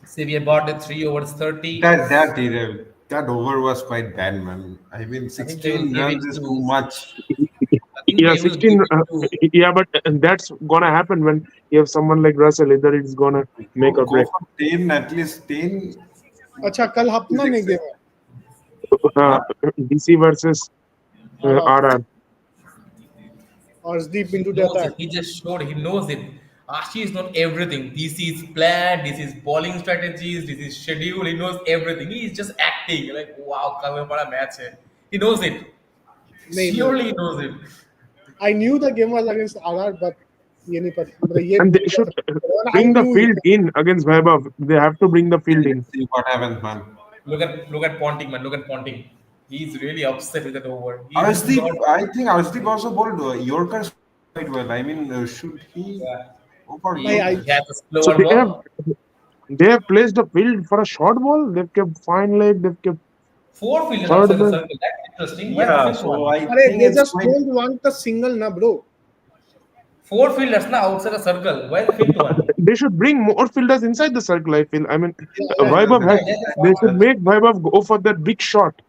CBA Bartlett 3 overs 30. that over was quite bad, man. I mean, I think they will 16 give runs it is too to. much. I think Yeah, they will give 16. it to. Yeah, but that's gonna happen when you have someone like Russell. Either it's gonna make or Go break. for 10, at least 10. अच्छा कल अपना नहीं Six. Game है. Uh, Huh? DC versus और RR. Arshdeep into He the knows it. attack. He just showed. He knows it. Ashi is not everything. This is plan. This is bowling strategies. This is schedule. He knows everything. He is just acting like wow, कल में बड़ा match है. He knows it. नहीं नहीं. Surely he knows it. I knew the game was against RR, but ये नहीं पता, मतलब ये And नहीं they पता should था. और I bring the knew it. field in against Vaibhav. They have to bring the field in. Let's see what happens, man. Look at Ponting, man. Look at Ponting. He's really upset with that over. He is Arshdeep, not. I think Arshdeep also bowled Yorkers quite well. I mean, should he Yeah. go for भाई He I Yorkers? has a So slower ball. they have placed the field for a short ball. They've kept fine leg. They've kept Four fielders third outside the man. circle. That's interesting. Where's the Yeah, fifth so one? I अरे think they it's just quite. don't want the single na bro. Four fielders now outside the circle. Where's the fifth one? They should bring more fielders inside the circle. I feel. I mean, Yeah, yeah. Vaibhav Yeah, has. there's a They should fine. make Vaibhav go for that big shot.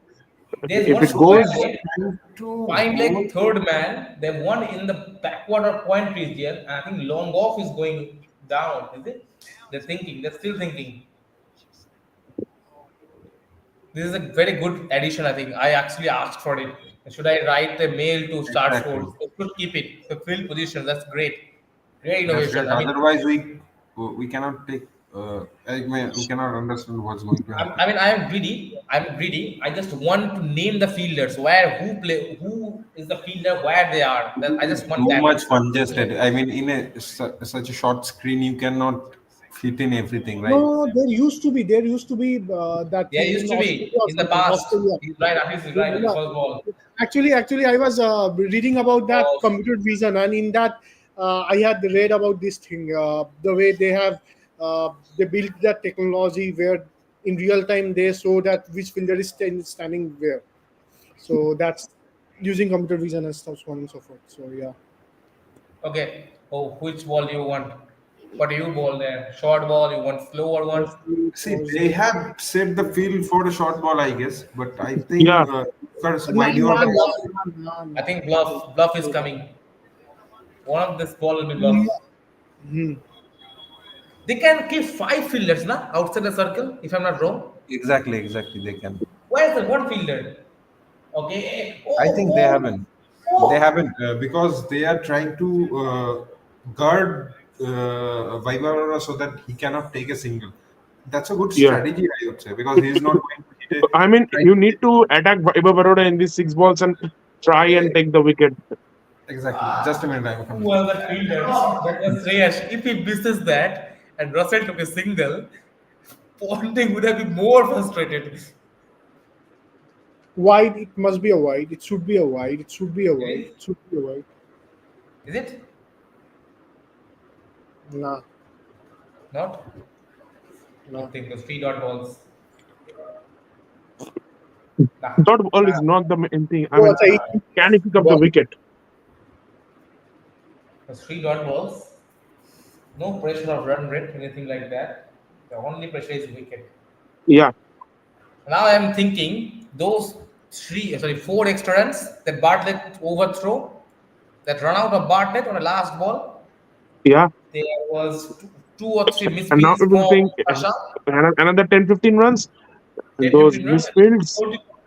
There's If one it So fine goes, leg. trying to Fine bowl. leg third man. They one in the backward or point region. And I think long off is going down. Is it? They're thinking. They're still thinking. This is a very good addition. I think I actually asked for it. Should I write the mail to Star Exactly. Sports? They should keep it. The field position. That's great. Great That's great. innovation. I mean, Otherwise, we cannot take. I mean, we cannot understand what's going to happen. I am greedy. I'm greedy. I just want to name the fielders. Where who play? Who is the fielder? Where they are? I just want Too that. much congested. I mean, in such a short screen, you cannot fit in everything, right? No, there used to be that There thing used in to Australia be or in the something. past. Australia. He's right. He's right. In the Yeah. first ball. Actually, I was reading about that Oh, computer vision, and in that, I had read about this thing. The way they built that technology where in real time they show that which fielder is standing where. So that's using computer vision and stuff, so on and so forth. So yeah. okay. Oh, which ball do you want? What do you ball there? Short ball. You want slower one? See, they have set the field for a short ball, I guess, but I Yeah, think first, Nah, why do you nah, want nah, to? nah, I nah, think nah. bluff. Bluff is coming. One of this ball will be Yeah. bluff. Hmm. They can keep five fielders, na, outside the circle, if I'm not wrong. Exactly, exactly. They can. Where's the one fielder? Okay. I Oh, think they oh, haven't. They oh. haven't because they are trying to guard Vaibhav so that he cannot take a single. That's a good yeah. strategy, I would say, because he is not going to hit a I mean, try you to need hit. to attack Vaibhav Baroda in these six balls and try and take the wicket. Exactly. Just a minute, I'm Who coming. was the fielder? That was Sreyash. If he misses that and Russell took a single, Ponting would have been more frustrated. Wide, it must be a wide. It should be a wide. It should be a It wide. is? It should be a wide. Is it? Nah, Not? nah. Good thing, those three dot balls. Nah, Dot ball nah. is not the main thing. I Oh, mean, it's a 18 can he pick up the ball. wicket? Those three dot balls. No pressure of run rate, anything like that. The only pressure is wicket. Yeah, Now I am thinking those four extra runs that Bartlett overthrow, that run out of Bartlett on the last ball, yeah. there was two or three And now misfields we will from think Pasha, another 10, 15 runs. 10 Those 15 runs, misfields,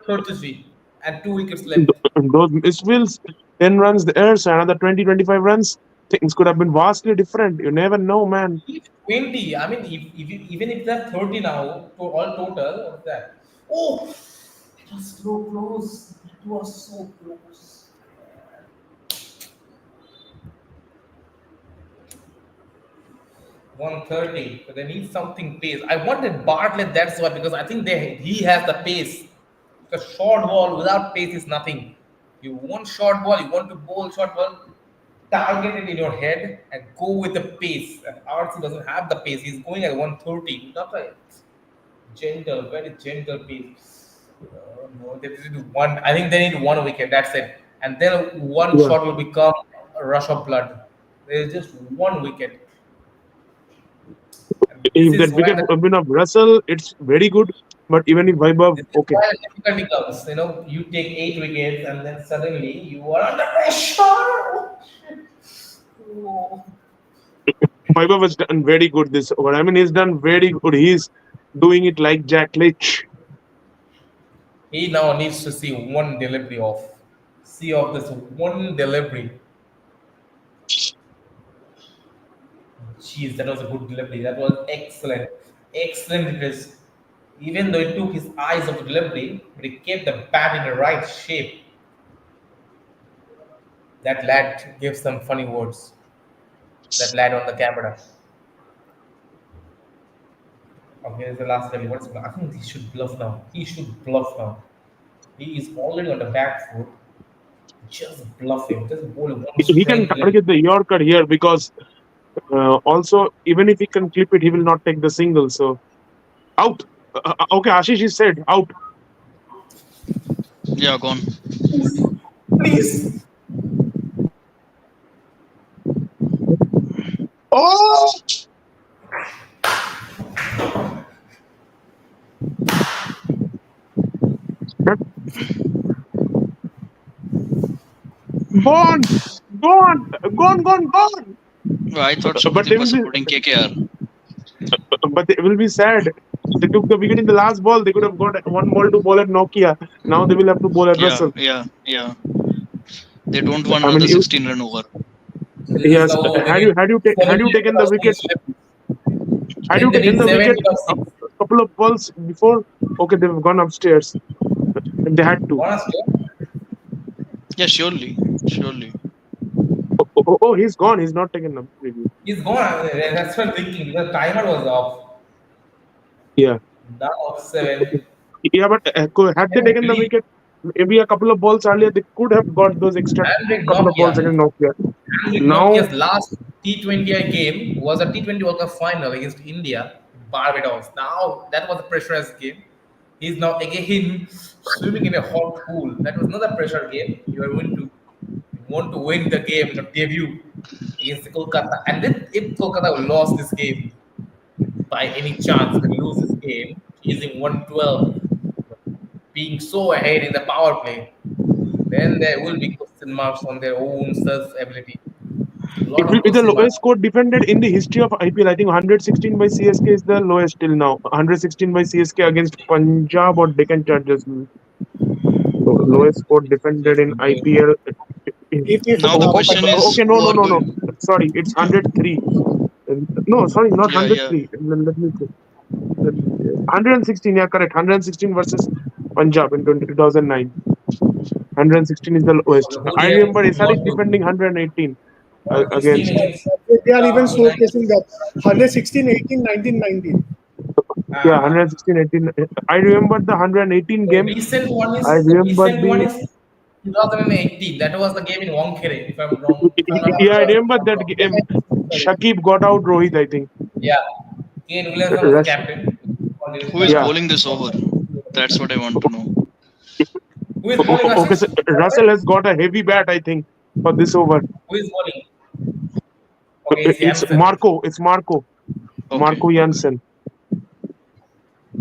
33, and two wickets left. those misfields, 10 runs there, so another 20, 25 runs. Things could have been vastly different. You never know, man. If 20, I mean, even if they're 30 now, to all total, what's that? Oh, it was so close. It was so close. 130. So they need something pace. I wanted Bartlett, that's why, because I think he has the pace. The short ball without pace is nothing. You want short ball, you want to bowl short ball, target it in your head and go with the pace. And RC doesn't have the pace. He's going at 130. Not a gentle, very gentle pace. No, they need one. I think they need one wicket. That's it. And then one Yeah. shot will become a rush of blood. There is just one wicket. And this If is that where wicket the would have been of Russell, it's very good. But even if Vaibhav, this is okay. where the difficulty comes. You take eight wickets and then suddenly you are under pressure. Oh, shit. Oh. Vaibhav has done very good this over. I mean, he's done very good. He's doing it like Jack Leach. He now needs to see one delivery off. See off this one delivery. Jeez, that was a good delivery. That was excellent. Excellent it is. Even though it took his eyes off the delivery, but he kept the bat in the right shape. That lad gave some funny words. That lad on the camera. Okay, here's the last delivery. What's I think he should bluff now. He should bluff now. He is already on the back foot. Just bluff him. Just bowl one He can straight delivery. target the Yorker here because also, even if he can clip it, he will not take the single. So, out. Okay, Ashish is said out. Yeah, gone. Please. Oh! Gone! Gone! Gone, gone, gone! I thought so, But but they was will be supporting KKR. but they will be sad. They took the wicket in the last ball. They could have got one ball to bowl at Nokia. Now they will have to bowl at Yeah, Russell. yeah, yeah. They don't want I mean, another 16 run over. So this is yes. the over. They Had need you had you ta- had 70 you taken the of wicket? six left. Had you They taken need the wicket 70 of a six. couple of balls before? Okay, they've gone upstairs. They had to. Honestly, Yeah, surely, surely. Oh, he's gone. He's not taken the preview. he's gone. I mean, that's what I'm thinking. The timer was off. Yeah. Now of seven. Yeah, but had they Can you taken the believe wicket maybe a couple of balls earlier, they could have got those extra Android couple of balls Nokia? against Nokia. Android Now, Nokia's last T20 game was a T20 World Cup final against India, Barbados. Now that was a pressurized game. He's now again swimming in a hot pool. That was not a pressure game. You want to win the game in the debut against Kolkata. And then if Kolkata lost this game by any chance, they lose this game using 112, being so ahead in the power play, then there will be question marks on their own self ability. A it lot will of be the question marks. lowest score defended in the history of IPL. I think 116 by CSK is the lowest till now. 116 by CSK against Punjab or Deccan Chargers. So lowest score defended in IPL. If Now the question is Okay, no, who no, are no, no. going. Sorry, it's 103. No, sorry, not Yeah, yeah. 103. Let me check. 116, yeah, correct. 116 versus Punjab in 2009. 116 is the lowest. So who I they remember SRH want to defending 118 116 against. against they are even 19. showcasing that 116, 18, 19, 19. Yeah, Uh, 116, 18. I remember the 118 the game. recent one I is the remember recent one the. is 2018. That was the game in Wangkere, if I'm wrong. If I'm not Yeah, I sure. If remember I'm that wrong. game. Sorry. Shakib got out Rohit, I think. Yeah, Kane Williamson was the Rush. captain. Who is Yeah. bowling this over? That's what I want to know. Who is bowling Okay, so Ashish? Russell has got a heavy bat, I think, for this over. Who is bowling? Okay, it's It's Jansen. Marco. It's Marco. Okay. Marco Jansen.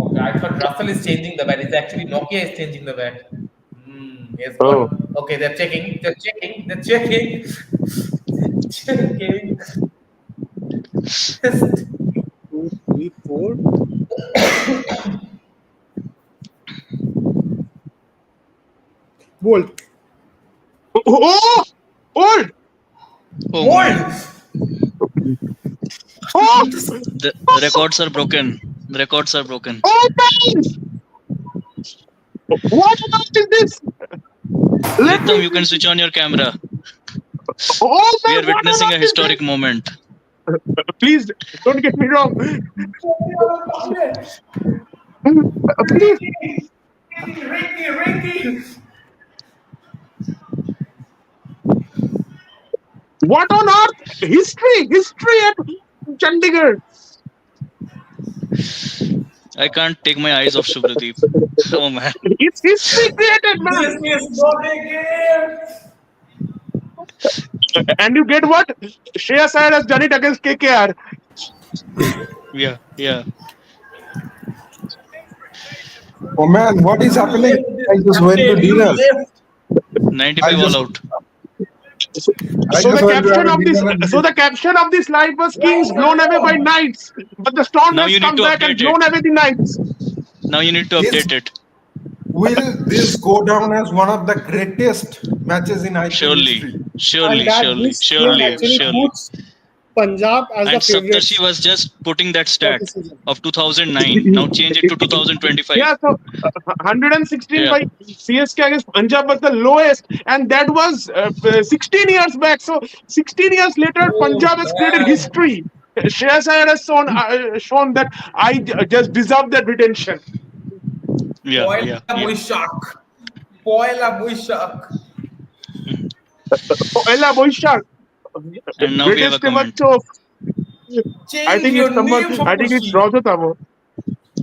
Okay, I thought Russell is changing the bat. It's actually Nokia is changing the bat. He has Oh. got. Okay, they're checking. They're checking. They're checking. checking. Just 2, 3, 4. Bolt. Oh! Old! Oh my. bold. Oh! The records are broken. The records are broken. Oh, guys! What on earth is this? Let Rhythm, me. you can switch on your camera. Oh, We man, are what on witnessing a earth is historic moment. this? Please, don't get me wrong. Please. Ricky. What on earth? History at Chandigarh. I can't take my eyes off Subhradeep. Oh man. It's history created, This man. is not a game. And you get what? Shreyas Iyer has done it against KKR. Yeah, yeah. Oh man, what is happening? I just went to Captain, you dinner. left. 95 I just- all out. So I the just went to caption have of a this, dinner and so the caption of this live was Kings blown away by Knights, but the Storm Now has you need come to back and update blown it. away the Knights. Now you need to Yes. update it. will this go down as one of the greatest matches in IPL Surely, history? surely, And that surely, this game surely, actually surely. puts Punjab as the And favorites Saptarshi was just putting that for stat this season. of 2009. Now change it to 2025. Yeah, so 116 Yeah. by CSK against Punjab was the lowest, and that was 16 years back. So 16 years later, Oh Punjab has created man. history. Shreyas Iyer has shown that I just deserve that retention. Yeah, Poila yeah, yeah. Boishak. Poila Boishak. Ella Boishak, And now we have a greatest ever comment. choke. Change I think your it's someone. name, I think it's Saptarshi. Rajat Avo.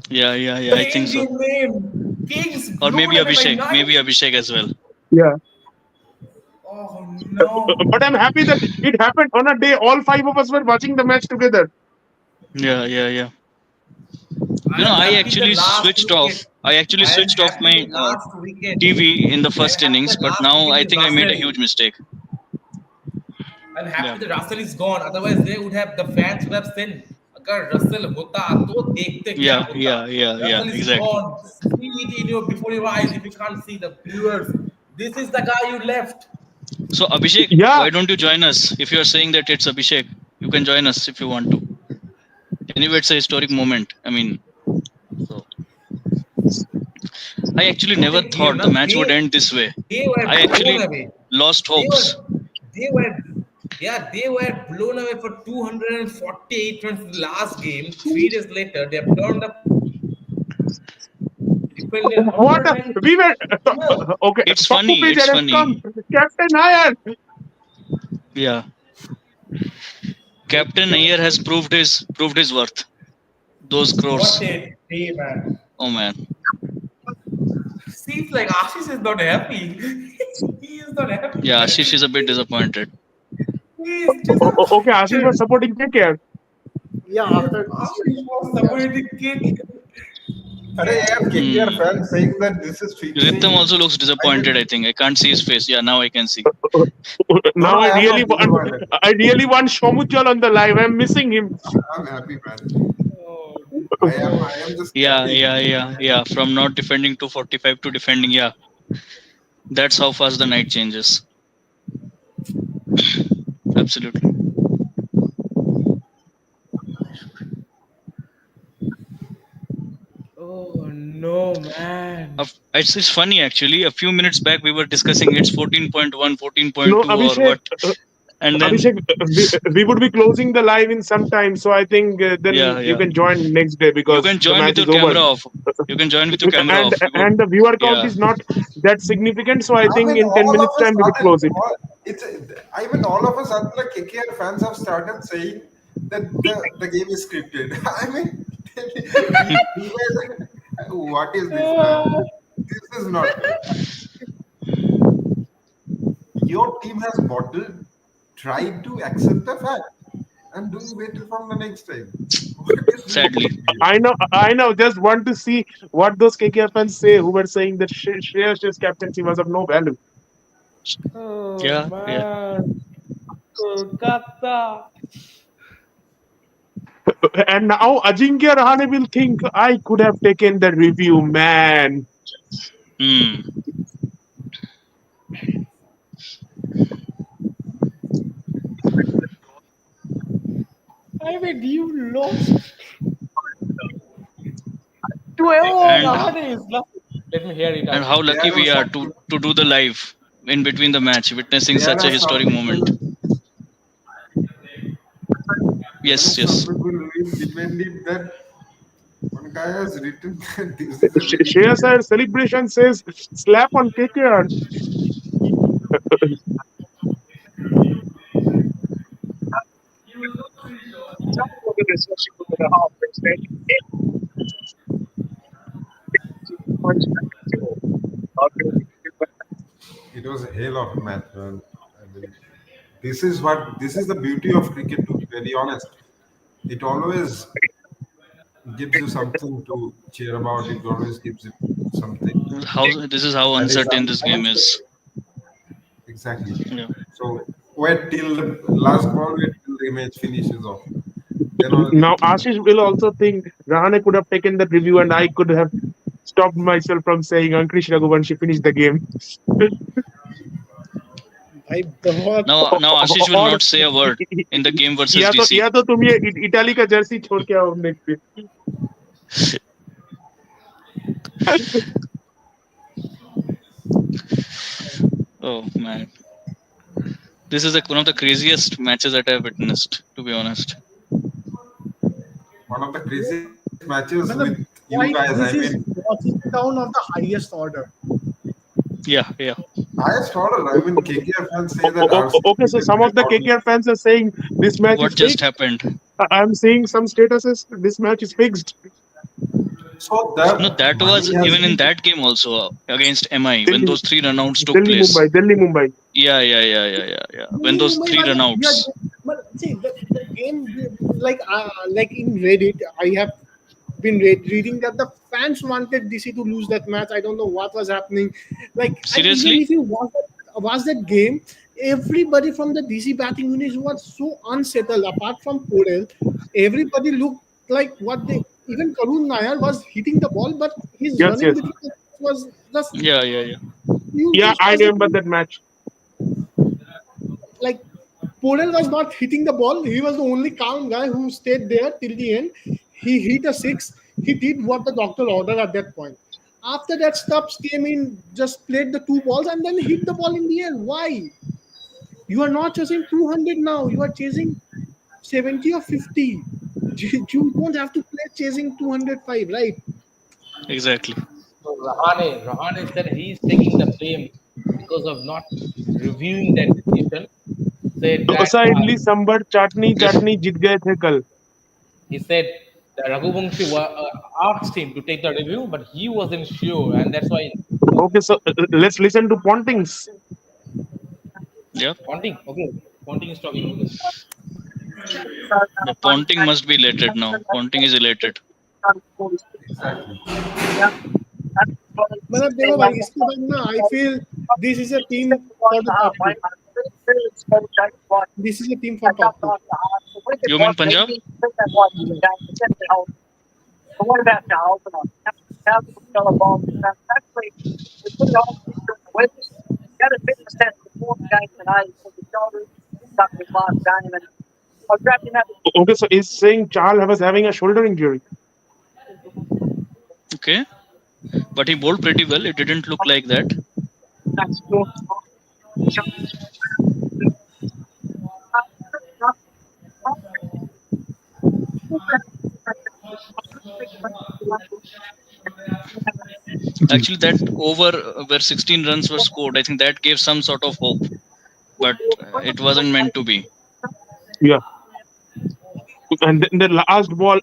Yeah, yeah, yeah. I think Change so. your name. Kings Or maybe blown away by Abhishek. Knights. Maybe Abhishek as well. Yeah. Oh no. But I'm happy that it happened on a day all five of us were watching the match together. Yeah, yeah, yeah. I You know, am I happy actually the last switched off. wicket. I actually I am switched off happy my the last wicket. TV in the I am first happy innings, the but last now I wicket is think I made a Russell. huge mistake. I'm happy Yeah. that Russell is gone. Otherwise, they would have the fans would have sent अगर Russell होता तो देखते क्या Yeah, होता. yeah, yeah, yeah, Russell is exactly. gone. See it in your before your eyes if you can't see the viewers. This is the guy you left. So Abhishek, Yeah, why don't you join us? If you are saying that it's Abhishek, you can join us if you want to. Anyway, it's a historic moment. I mean, so I actually never What a thought game, the na? match would end this way. They were I blown actually away. lost They hopes. were they were yeah, they were blown away for 248 runs in the last game. 3 days later, they have turned up defended what a, 190. we were okay. It's Pappu funny. It's Pijan has come. funny. Captain Iron. Yeah, Captain Ayer has proved his worth. Those What crores. a day, man. Oh man. Seems like Ashish is not happy. He is not happy, Yeah, man. Ashish is a bit disappointed. He is Okay, Ashish was disappointed. supporting KKR. Yeah, after Ashish was yeah, supporting King. अरे यार KKR Hmm. fans saying that this is Rhythm fixing. also looks I disappointed. mean, I think I can't see his face. Yeah, now I can see. no, Now I am not disappointed. I really want Shomujal on the live. I'm missing him. I'm happy, man. Oh, I am just Yeah, happy. yeah, yeah, yeah. From not defending to 45 to defending. Yeah, that's how fast the night changes. Absolutely. oh no, man. It's funny actually. A few minutes back we were discussing it's 14.1, No, 14.2 or Abhishek. what, and then Abhishek, we would be closing the live in some time, so I think then yeah, you yeah. can join next day You because can the join with match your is over. camera off. You can join with your camera and off. We would. and the viewer count Yeah. is not that significant, so I I think mean, in 10 all of minutes a time we would sudden, close it. it's. I mean, all of a sudden, the KKR fans have started saying that the game is scripted. I mean, we were. What is this, man? This is not good. Your team has bottled. Try to accept the fact and do better from the next time. What is this Sadly. behavior? I know, just want to see what those KKR fans say who were saying that Shreyas's captaincy was of no value. Oh Yeah, yeah. man. Kolkata. And now Ajinkya Rahane will think I could have taken the review, man. Hmm. I mean, you lost 12 And Rahanes. Let me hear it and out. how lucky There are we are some to do the live in between the match, witnessing there such a are some historic moment. people there are Yes, some yes. people who will defend it that one guy has written that this is a very Shreyas celebration says slap on KKR. it was a hell of a match, man. I mean, this is the beauty of cricket, to be very honest. It always gives you something to cheer about, it always gives you something How this is how that is uncertain this game is. unexpected. Exactly. Yeah. So wait till the last ball, wait till the match finishes off. Then only Now you can. Ashish will also think Rahane could have taken that review and I could have stopped myself from saying Ankrish Raghuvanshi finished the game. भाई बहुत Now Ashish will और not say a word in the game versus DC. या तो तुम ये Italy का Jersey छोड़ के आओ नेक्स्ट पे. Oh man, this is one of the craziest matches that I've witnessed. To be honest. One of the craziest matches with मतलब you guys. quite I this mean, is watching down of the highest order. Yeah, yeah. highest order. I mean, KKR fans say that RCB Okay, so cricket some of the record. KKR fans are saying this match What is just fixed. happened? I'm seeing some statuses. This match is fixed. So No, the that was money has even in been. that game also against MI when Delhi, those three runouts took Delhi, place. Mumbai, Delhi, Mumbai. Yeah, yeah, yeah, yeah, yeah, yeah. When Delhi those Mumbai three was yeah, runouts. but see the game like in Reddit I have been reading that the fans wanted DC to lose that match. I don't know what was happening. Like, and even Seriously? if you watch that game, everybody from the DC batting unit was so unsettled. Apart from Podell, everybody looked like what they. Even Karun Nair was hitting the ball, but his Yes, running yes. between the was just Yeah, yeah, yeah. you Yeah, just I as if remember that match. like Podell was not hitting the ball. He was the only calm guy who stayed there till the end. He hit a six. He did what the doctor ordered at that point. After that, Stubbs came in, just played the two balls, and then hit the ball in the air. Why? You are not chasing 200 now. You are chasing 70 or 50. You don't have to play chasing 205, right? Exactly. So Rahane said he's taking the blame because of not reviewing that decision. Said that dosa idli sambar चाटनी चाटनी जीत गए थे कल. he said that Raghuvamshi asked him to take the review, but he wasn't sure, and that's why Okay, so let's listen to Pontings. Yeah. Ponting. Okay, Ponting is talking. Okay. Yeah, Ponting must be elated now. Ponting is elated. Exactly. मतलब देखो भाई इसके बाद ना I feel this is a team for the top two. This is a team for top two. You mean Punjab? Yeah. Okay, so he's saying Charles was having a shoulder injury. Okay. But he bowled pretty well. It didn't look like that. Actually, that over where 16 runs were scored, I think that gave some sort of hope. But it wasn't meant to be. Yeah, and then the last ball,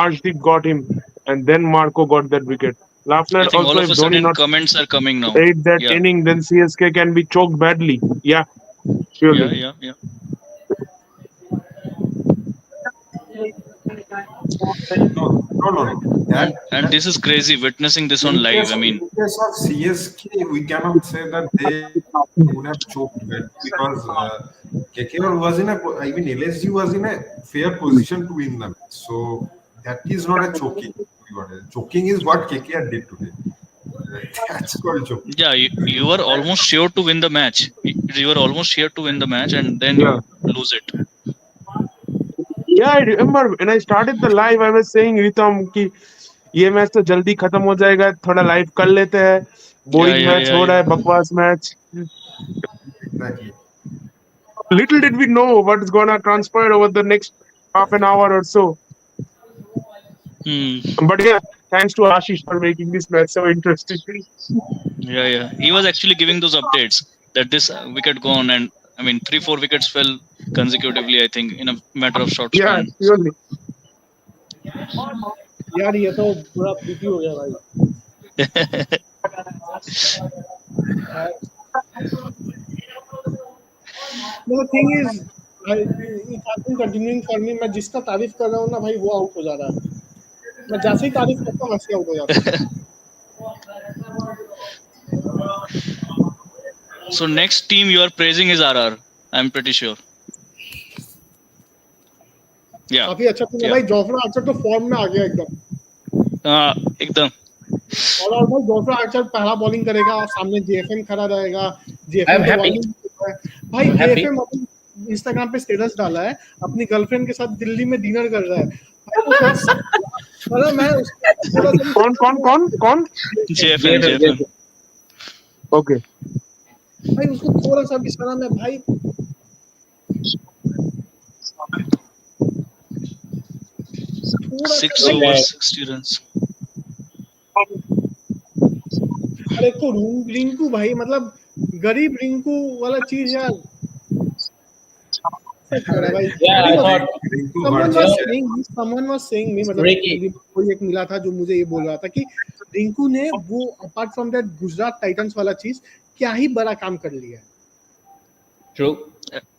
Arshdeep got him, and then Marco got that wicket. I Lafner think all also, of if a Dhoni sudden not comments are coming now. played that Yeah, inning, then CSK can be choked badly. Yeah, yeah, surely. yeah, yeah. No, no, no, no. And this is crazy witnessing this on live. I mean, In case of CSK, we cannot say that they would have choked well because KKR was in a, I mean, LSG was in a fair position to win them. So that is not a choking. Choking is what KKR did today. That's called choking. yeah, you were almost sure to win the match. You were almost sure to win the match, and then Yeah. you lose it. Yeah, I remember when I started the live, I was saying Ritam कि ये match तो जल्दी खत्म हो जाएगा, थोड़ा live कर लेते हैं. Yeah, boring yeah, match yeah, हो रहा yeah. है, बकवास match. Exactly. Little did we know what's gonna transpire over the next half an hour or so. Hmm. But yeah, thanks to Ashish for making this match so interesting. Yeah, yeah. He was actually giving those updates that this wicket gone, and I mean, 3-4 wickets fell consecutively. I think in a matter of short Yeah, span. surely. यार ये तो पूरा PT हो गया भाई. The thing is, it has been continuing for me. मैं जिसका तारीफ कर रहा हूँ ना भाई वो आउट हो जा रहा है. मैं जैसे ही तारीफ करता हूँ वैसे आउट हो जाता है. So next team you are praising is RR. I'm pretty sure. Yeah, काफी अच्छा टीम है yeah. भाई. जोफ्रा आर्चर तो फॉर्म में आ गया एकदम. एकदम. और भाई जोफ्रा आर्चर पहला बॉलिंग करेगा, सामने जेएफएम खड़ा रहेगा. I'm जेएफएम तो happy. बॉलिंग भाई. I'm happy. जेएफएम अभी इंस्टाग्राम पे स्टेटस डाला है, अपनी गर्लफ्रेंड के साथ दिल्ली में डिनर कर रहा है. भाई वो कैसा मतलब मैं उसको थोड़ा सा भी कौन कौन कौन कौन? JFM, JFM, JFM. JFM. Okay. भाई उसको थोड़ा सा भी शर्म है भाई. थोड़ा सा 6 भाई. overs, 60 runs. अरे को रिंकू भाई मतलब गरीब रिंकू वाला चीज यार. सब कर रहा है भाई. Yeah, He I was, thought Rinku someone Bhatt was said, saying me मतलब Ricky. मुझे कोई एक मिला था जो मुझे ये बोल रहा था कि रिंकू ने वो apart from that Gujarat Titans वाला चीज क्या ही बड़ा काम कर लिया है. true.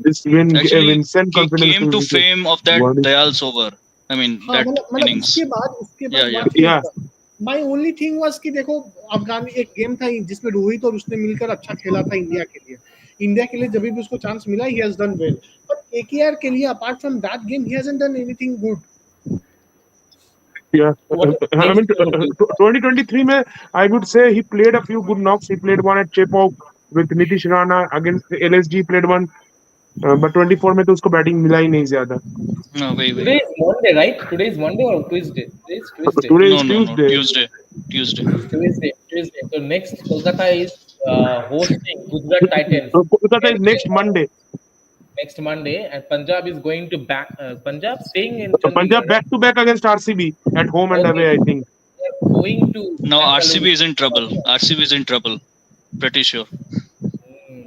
This win gave Actually, instant he confidence came to to wicket. fame of that What is- Dayal's over. I mean, हाँ that मतलब innings. उसके बाद Yeah, yeah. what he Yeah. has done. My only thing was कि देखो अफगान एक game था जिसमें रोहित और उसने मिलकर अच्छा खेला था इंडिया के लिए. इंडिया के लिए जब भी उसको चांस मिला he has done well, but KKR के लिए apart from that game he hasn't done anything good. Yeah, What is I next mean, for you? 2023 mein, I would say he played a few good knocks. He played one at Chepauk with Nitish Rana against LSG. Played one, but 24 में तो उसको batting मिला ही नहीं ज्यादा. No, wait. Today is Monday, right? Today is Monday or Tuesday? Today is Tuesday. Today is No. Tuesday. Tuesday. Tuesday. Tuesday. Tuesday. So next, Kolkata is hosting Gujarat Titans. Kolkata is next And Monday. next Monday, and Punjab is going to back. Punjab staying in Punjab Chandigarh, right? back to back against RCB at home and Okay, away, I think. they're going to Now Bangalore. RCB is in trouble. RCB is in trouble. Pretty sure. Mm.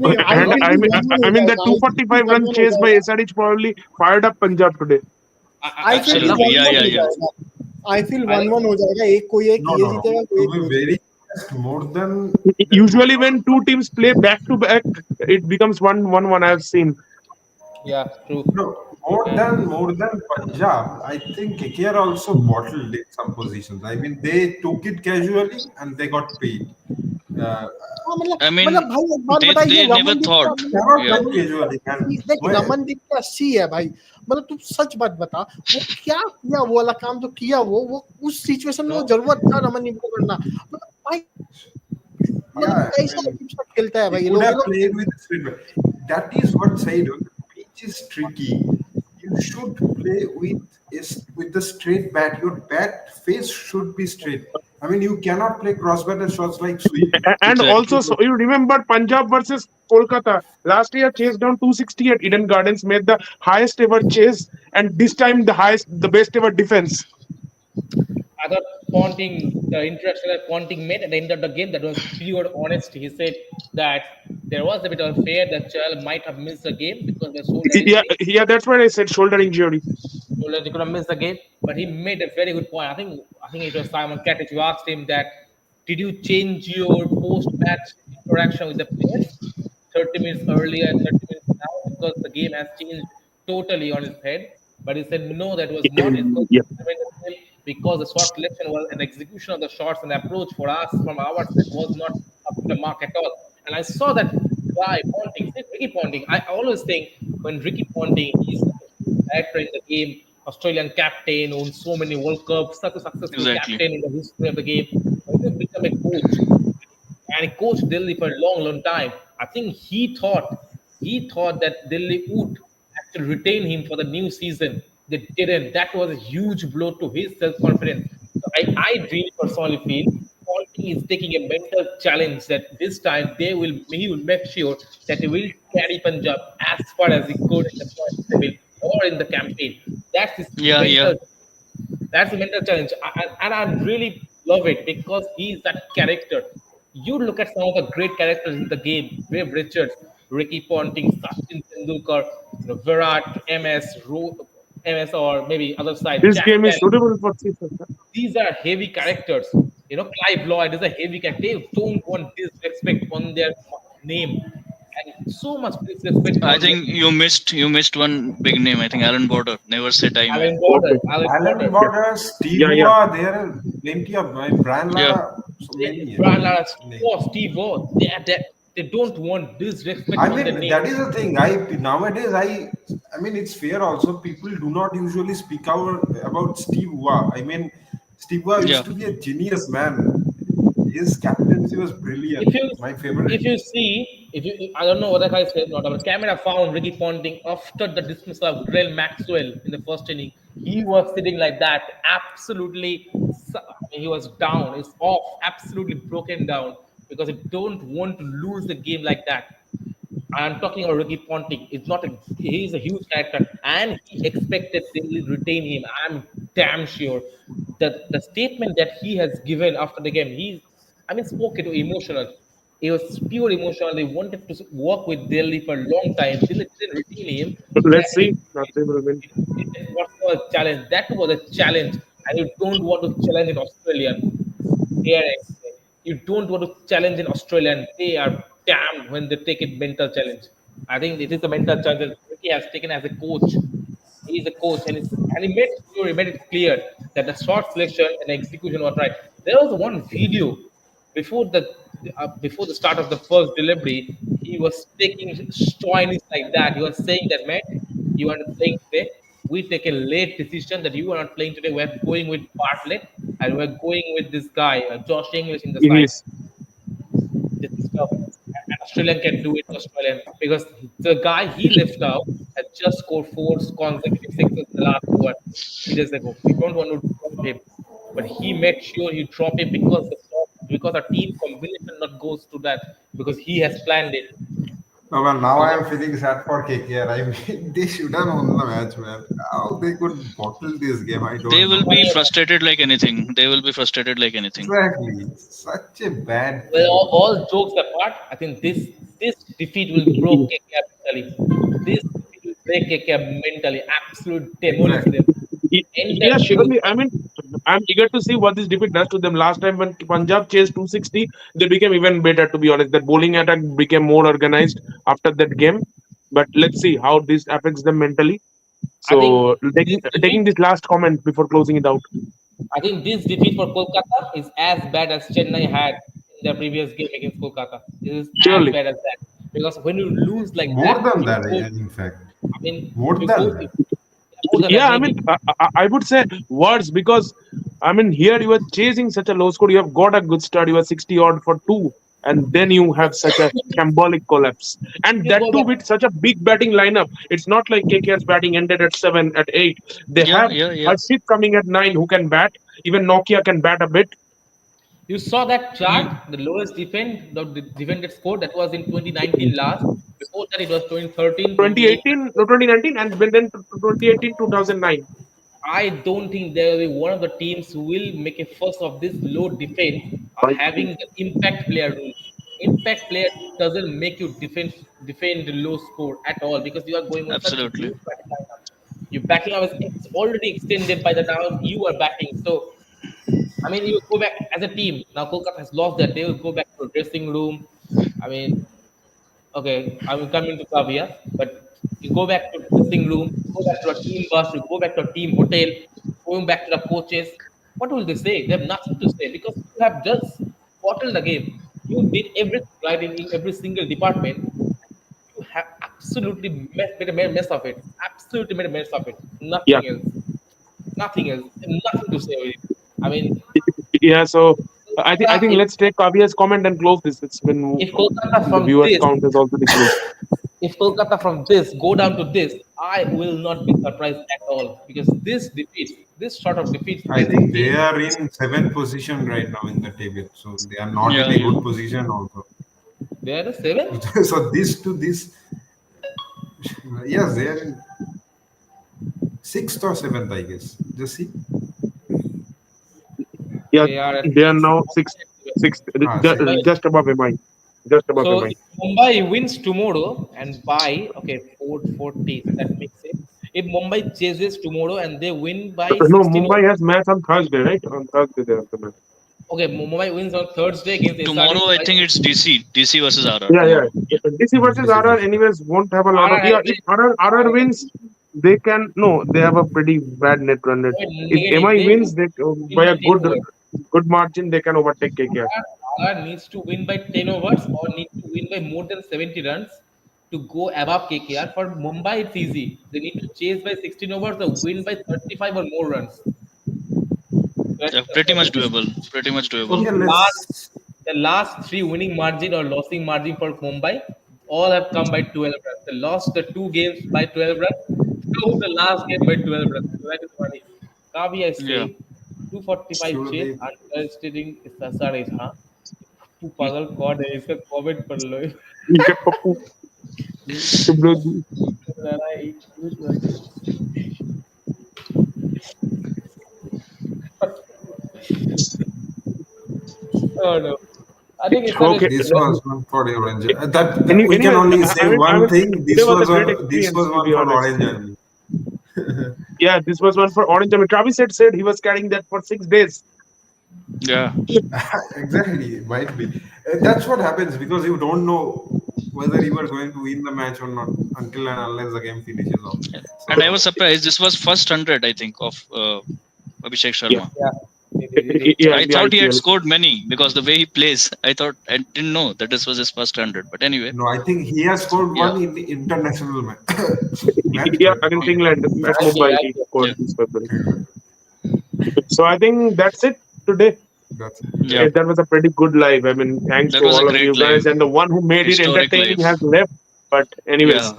नहीं, I And Not, feel I कि mean, 1-1 हो I mean the जाएगा. I feel कि 245 run 1-1 हो chase by जाएगा. SRH probably fired up Punjab today. I feel कि Absolutely. Yeah, 1-1 yeah, हो yeah. जाएगा. I feel I, 1-1 हो जाएगा. एक कोई एक No, ये no, no. जीतेगा, कोई एक To वो be very जीतेगा. honest, more than Usually when two teams play back to back, it becomes 1-1. I have seen. yeah, true. no, And more than Punjab, I think KKR also bottled in some positions. I mean, they took it casually and they got paid. Uh, हाँ, मतलब I मतलब mean, भाई एक बात they बताइए, they never Ramandeep का thought. मतलब cannot Yeah. play Ramandeep का casually, man. देख, Why? रमनदीप का सी है भाई. मतलब तू सच बात बता, वो क्या किया, वो वाला काम जो किया, वो उस सिचुएशन में वो no, जरूरत था रमनदीप को करना. मतलब भाई, मतलब Yeah, I कैसा mean, अजीब सा खेलता है he भाई ये could लोग, ये have लोग. played with a straight bat. That is what said. When the pitch is tricky, you should play with the straight bat. Your bat face should be straight. I mean, you cannot play cross-batted shots like sweep. And Exactly. also, so you remember Punjab versus Kolkata last year chased down 260 at Eden Gardens, made the highest ever chase, and this time the best ever defense. I thought Ponting, the interaction that Ponting made at the end of the game, that was pure honesty. He said that there was a bit of fear that Chal might have missed the game because of the shoulder Yeah, injury. yeah, that's what I said. Shoulder injury. So that he could have missed the game, but he made a very good point. I think it was Simon Katic who asked him that, did you change your post-match interaction with the players 30 minutes earlier and 30 minutes now because the game has changed totally on his head? But he said no, that was not his goal. Yeah. Because the shot selection was an execution of the shots and approach for us from our side was not up to the mark at all. And I saw that guy Ponting, Ricky Ponting. I always think when Ricky Ponting, he's such a huge character in the game, Australian captain, owns so many World Cups, such a successful Exactly. captain in the history of the game. When he become a coach, and he coached Delhi for a long, long time. I think he thought that Delhi would actually retain him for the new season. They didn't. That was a huge blow to his self-confidence. So I really personally feel Ponting is taking a mental challenge that this time he will make sure that he will carry Punjab as far as he could in the point table or in the campaign. That's his Yeah, yeah. mental that's a mental challenge, and I really love it because he's that character. You look at some of the great characters in the game: Viv Richards, Ricky Ponting, Sachin Tendulkar, Virat, MS, or maybe other side This Jack game is Kelly. suitable for FIFA. These are heavy characters. Clive Lloyd is a heavy character. They don't want disrespect on their name, and so much disrespect I on their think you missed one big name. I think Alan Border. Never say die, man. Alan Border. Okay. Alan Alan Border. Yeah, Border, Steve yeah, yeah. Waugh, there are plenty of Brian Yeah. Lara, so many Brian Lara, names. Steve O, they don't want disrespect I on their mean, name. that is the thing. Nowadays I mean it's fair also. People do not usually speak out about Steve Waugh. I mean, Steve Waugh Yeah. used to be a genius man. His captaincy was brilliant. If you My favorite. if you see, if you I don't know what that guy said, not but camera found Ricky Ponting after the dismissal of Grell Maxwell in the first inning. He was sitting like that, absolutely. He was down. He's off, absolutely broken down because he don't want to lose the game like that. I'm talking about Ricky Ponting. It's not a he's a huge character, and he expected they will retain him. I'm damn sure that the statement that he has given after the game, spoke it emotional. It was pure emotional. They wanted to work with Delhi for a long time. Delhi didn't retain him. Let's He, see. Nothing will win. what was a challenge? That was a challenge, and you don't want to challenge an Australian. Dare I say. You don't want to challenge in Australia, and they are damned when they take it mental challenge. I think it is a mental challenge that Ricky has taken as a coach. He's a coach, and he made it clear that the shot selection and execution was right. There was one video before the before the start of the first delivery. he was taking stories like that. He was saying that, man, you are not playing today. We take a late decision that you are not playing today. We're going with Bartlett and we're going with this guy, Josh English in the side. English. This is tough. And Australian can do it, Australian, because the guy he left out had just scored four consecutive sixes in the last 2 days ago. We don't want to drop him, but he made sure you drop him because our team combination not goes to that because he has planned it. No, well, now So I that am feeling sad for KKR. I mean, they should have won the match, man. How they could bottle this game, I They don't will know. be frustrated like anything. They will be frustrated like anything. Exactly. Such a bad well, team. all jokes apart, I think this defeat will broke KKR mentally. This defeat will break KKR mentally, absolute demolish them. Exactly. End that Yeah, game with surely. I mean, I'm eager to see what this defeat does to them. Last time when Punjab chased 260, they became even better. To be honest, that bowling attack became more organized after that game. But let's see how this affects them mentally. I think So this taking defeat this last comment before closing it out. I think this defeat for Kolkata is as bad as Chennai had in their previous game against Kolkata. It is as Surely. bad as that because when you lose like More that, than you that, go. in fact. I mean, More you than go that. more than that Yeah, I mean, maybe. I would say words because I mean here you are chasing such a low score. You have got a good start. You are 60 odd for two, and then you have such a shambolic collapse, and You that go too back. with such a big batting lineup. It's not like KKR's batting ended at 7, at 8. They Yeah, have yeah, yeah. Harshit coming at 9 who can bat. Even Nokia can bat a bit. You saw that chart, Mm. the lowest the defended score that was in 2019 last. Before that, it was 2013, 28. 2018, no 2019, and then 2018, 2009. I don't think there will be one of the teams who will make a fuss of this low defense or having the impact player rule. Impact player doesn't make you defend the low score at all because you are going with such a Absolutely. huge batting lineup. Your batting lineup is already extended by the now you are batting. So I mean, you go back as a team. Now Kolkata has lost that. They will go back to the dressing room. I mean, okay, I will come into Kavya, but you go back to dressing room, go back to a team bus, you go back to a team hotel, going back to the coaches. What will they say? They have nothing to say because you have just bottled the game. You did everything right in every single department. You have absolutely made a mess of it. Absolutely made a mess of it. Yeah. Nothing else. Nothing else. Nothing to say with it. I mean, Yeah, so I think if, let's take Kavya's comment and close this. It's been if Kolkata the from viewers this count has also decreased. if Kolkata from this go down to this, I will not be surprised at all because this sort of defeats I this think they game. are in seventh position right now in the table. So they are not in Yeah, a yeah. good position also. They are the seventh. So this to this, yes, they are in sixth or seventh, I guess. Just see. Yeah, They are at they are six. now sixth, Six. Mumbai. just above MI, just above So MI. if Mumbai wins tomorrow and by okay 440, so that makes it. If Mumbai chases tomorrow and they win by No, 16 Mumbai overs, has match on Thursday, right? On Thursday they have the match. okay, Mumbai wins on Thursday against SRH Tomorrow, I by think it's DC. DC versus RR. Yeah, yeah. tomorrow. DC versus This is RR, this. anyways, won't have a lot of. RR has Yeah, if RR wins, they can. No, they have a pretty bad net run rate. If negative. MI They will wins, they win by by a 10 overs. good margin, they can overtake KKR. RR needs to win by 10 overs or need to win by more than 70 runs to go above KKR. For Mumbai, it's easy. They need to chase by 16 overs or win by 35 or more runs. Yeah, pretty much doable. Pretty much doable. Okay, Last, let's. the last three winning margin or losing margin for Mumbai all have come by 12 runs. They lost the two games by 12 runs, drew the last game by 12 runs. So that is funny. Kavi is Yeah. saying 245 chase Surely. underestimating SRH, हाँ तू पागल कौन है इसका comment पढ़ लो इनके पप्पू सुब्रत लड़ाई oh no I think SRH Okay. This was one for the Orange. That we can Anyways, only say I one mean, thing. today This was a was great one. This experience was to one be for honest. Orange Army. Yeah, this was one for Orange. I mean, Travis said he was carrying that for 6 days. Yeah. Exactly, might be. That's what happens because you don't know whether you are going to win the match or not until and unless the game finishes off. And I was So surprised. This was first 100, I think, of Abhishek Yeah. Sharma. yeah Yeah, I in the thought he had IPL. scored many because the way he plays, I didn't know that this was his first 100. But anyway, No, I think he has scored yeah, one in the international match, Yeah, but against not England at match. Mumbai, he IPL. yeah, scored this February. Exactly. So I think that's it today. That's yeah. That was a pretty good live. I mean, thanks That to was a all of great you guys. live, And the one who made it historic entertaining live. has left. But Yeah, anyways,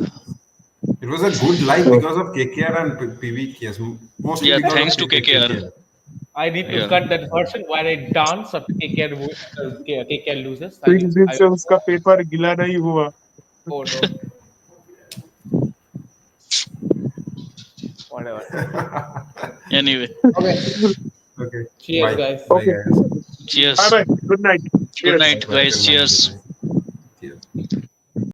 it was a good life so because of KKR and PVKS, mostly yeah. because of Thanks to KKR. KKR. I need to Yeah, cut that version where I dance after KKR loses. I need. 3 दिन I से will. उसका paper गिला नहीं हुआ. Oh no. Whatever. anyway, Okay. Okay, Cheers, bye. guys. Bye, Okay. guys. Bye cheers. bye. Good night. Good Cheers. Bye, night, bye. guys. Good night. Good Cheers. night.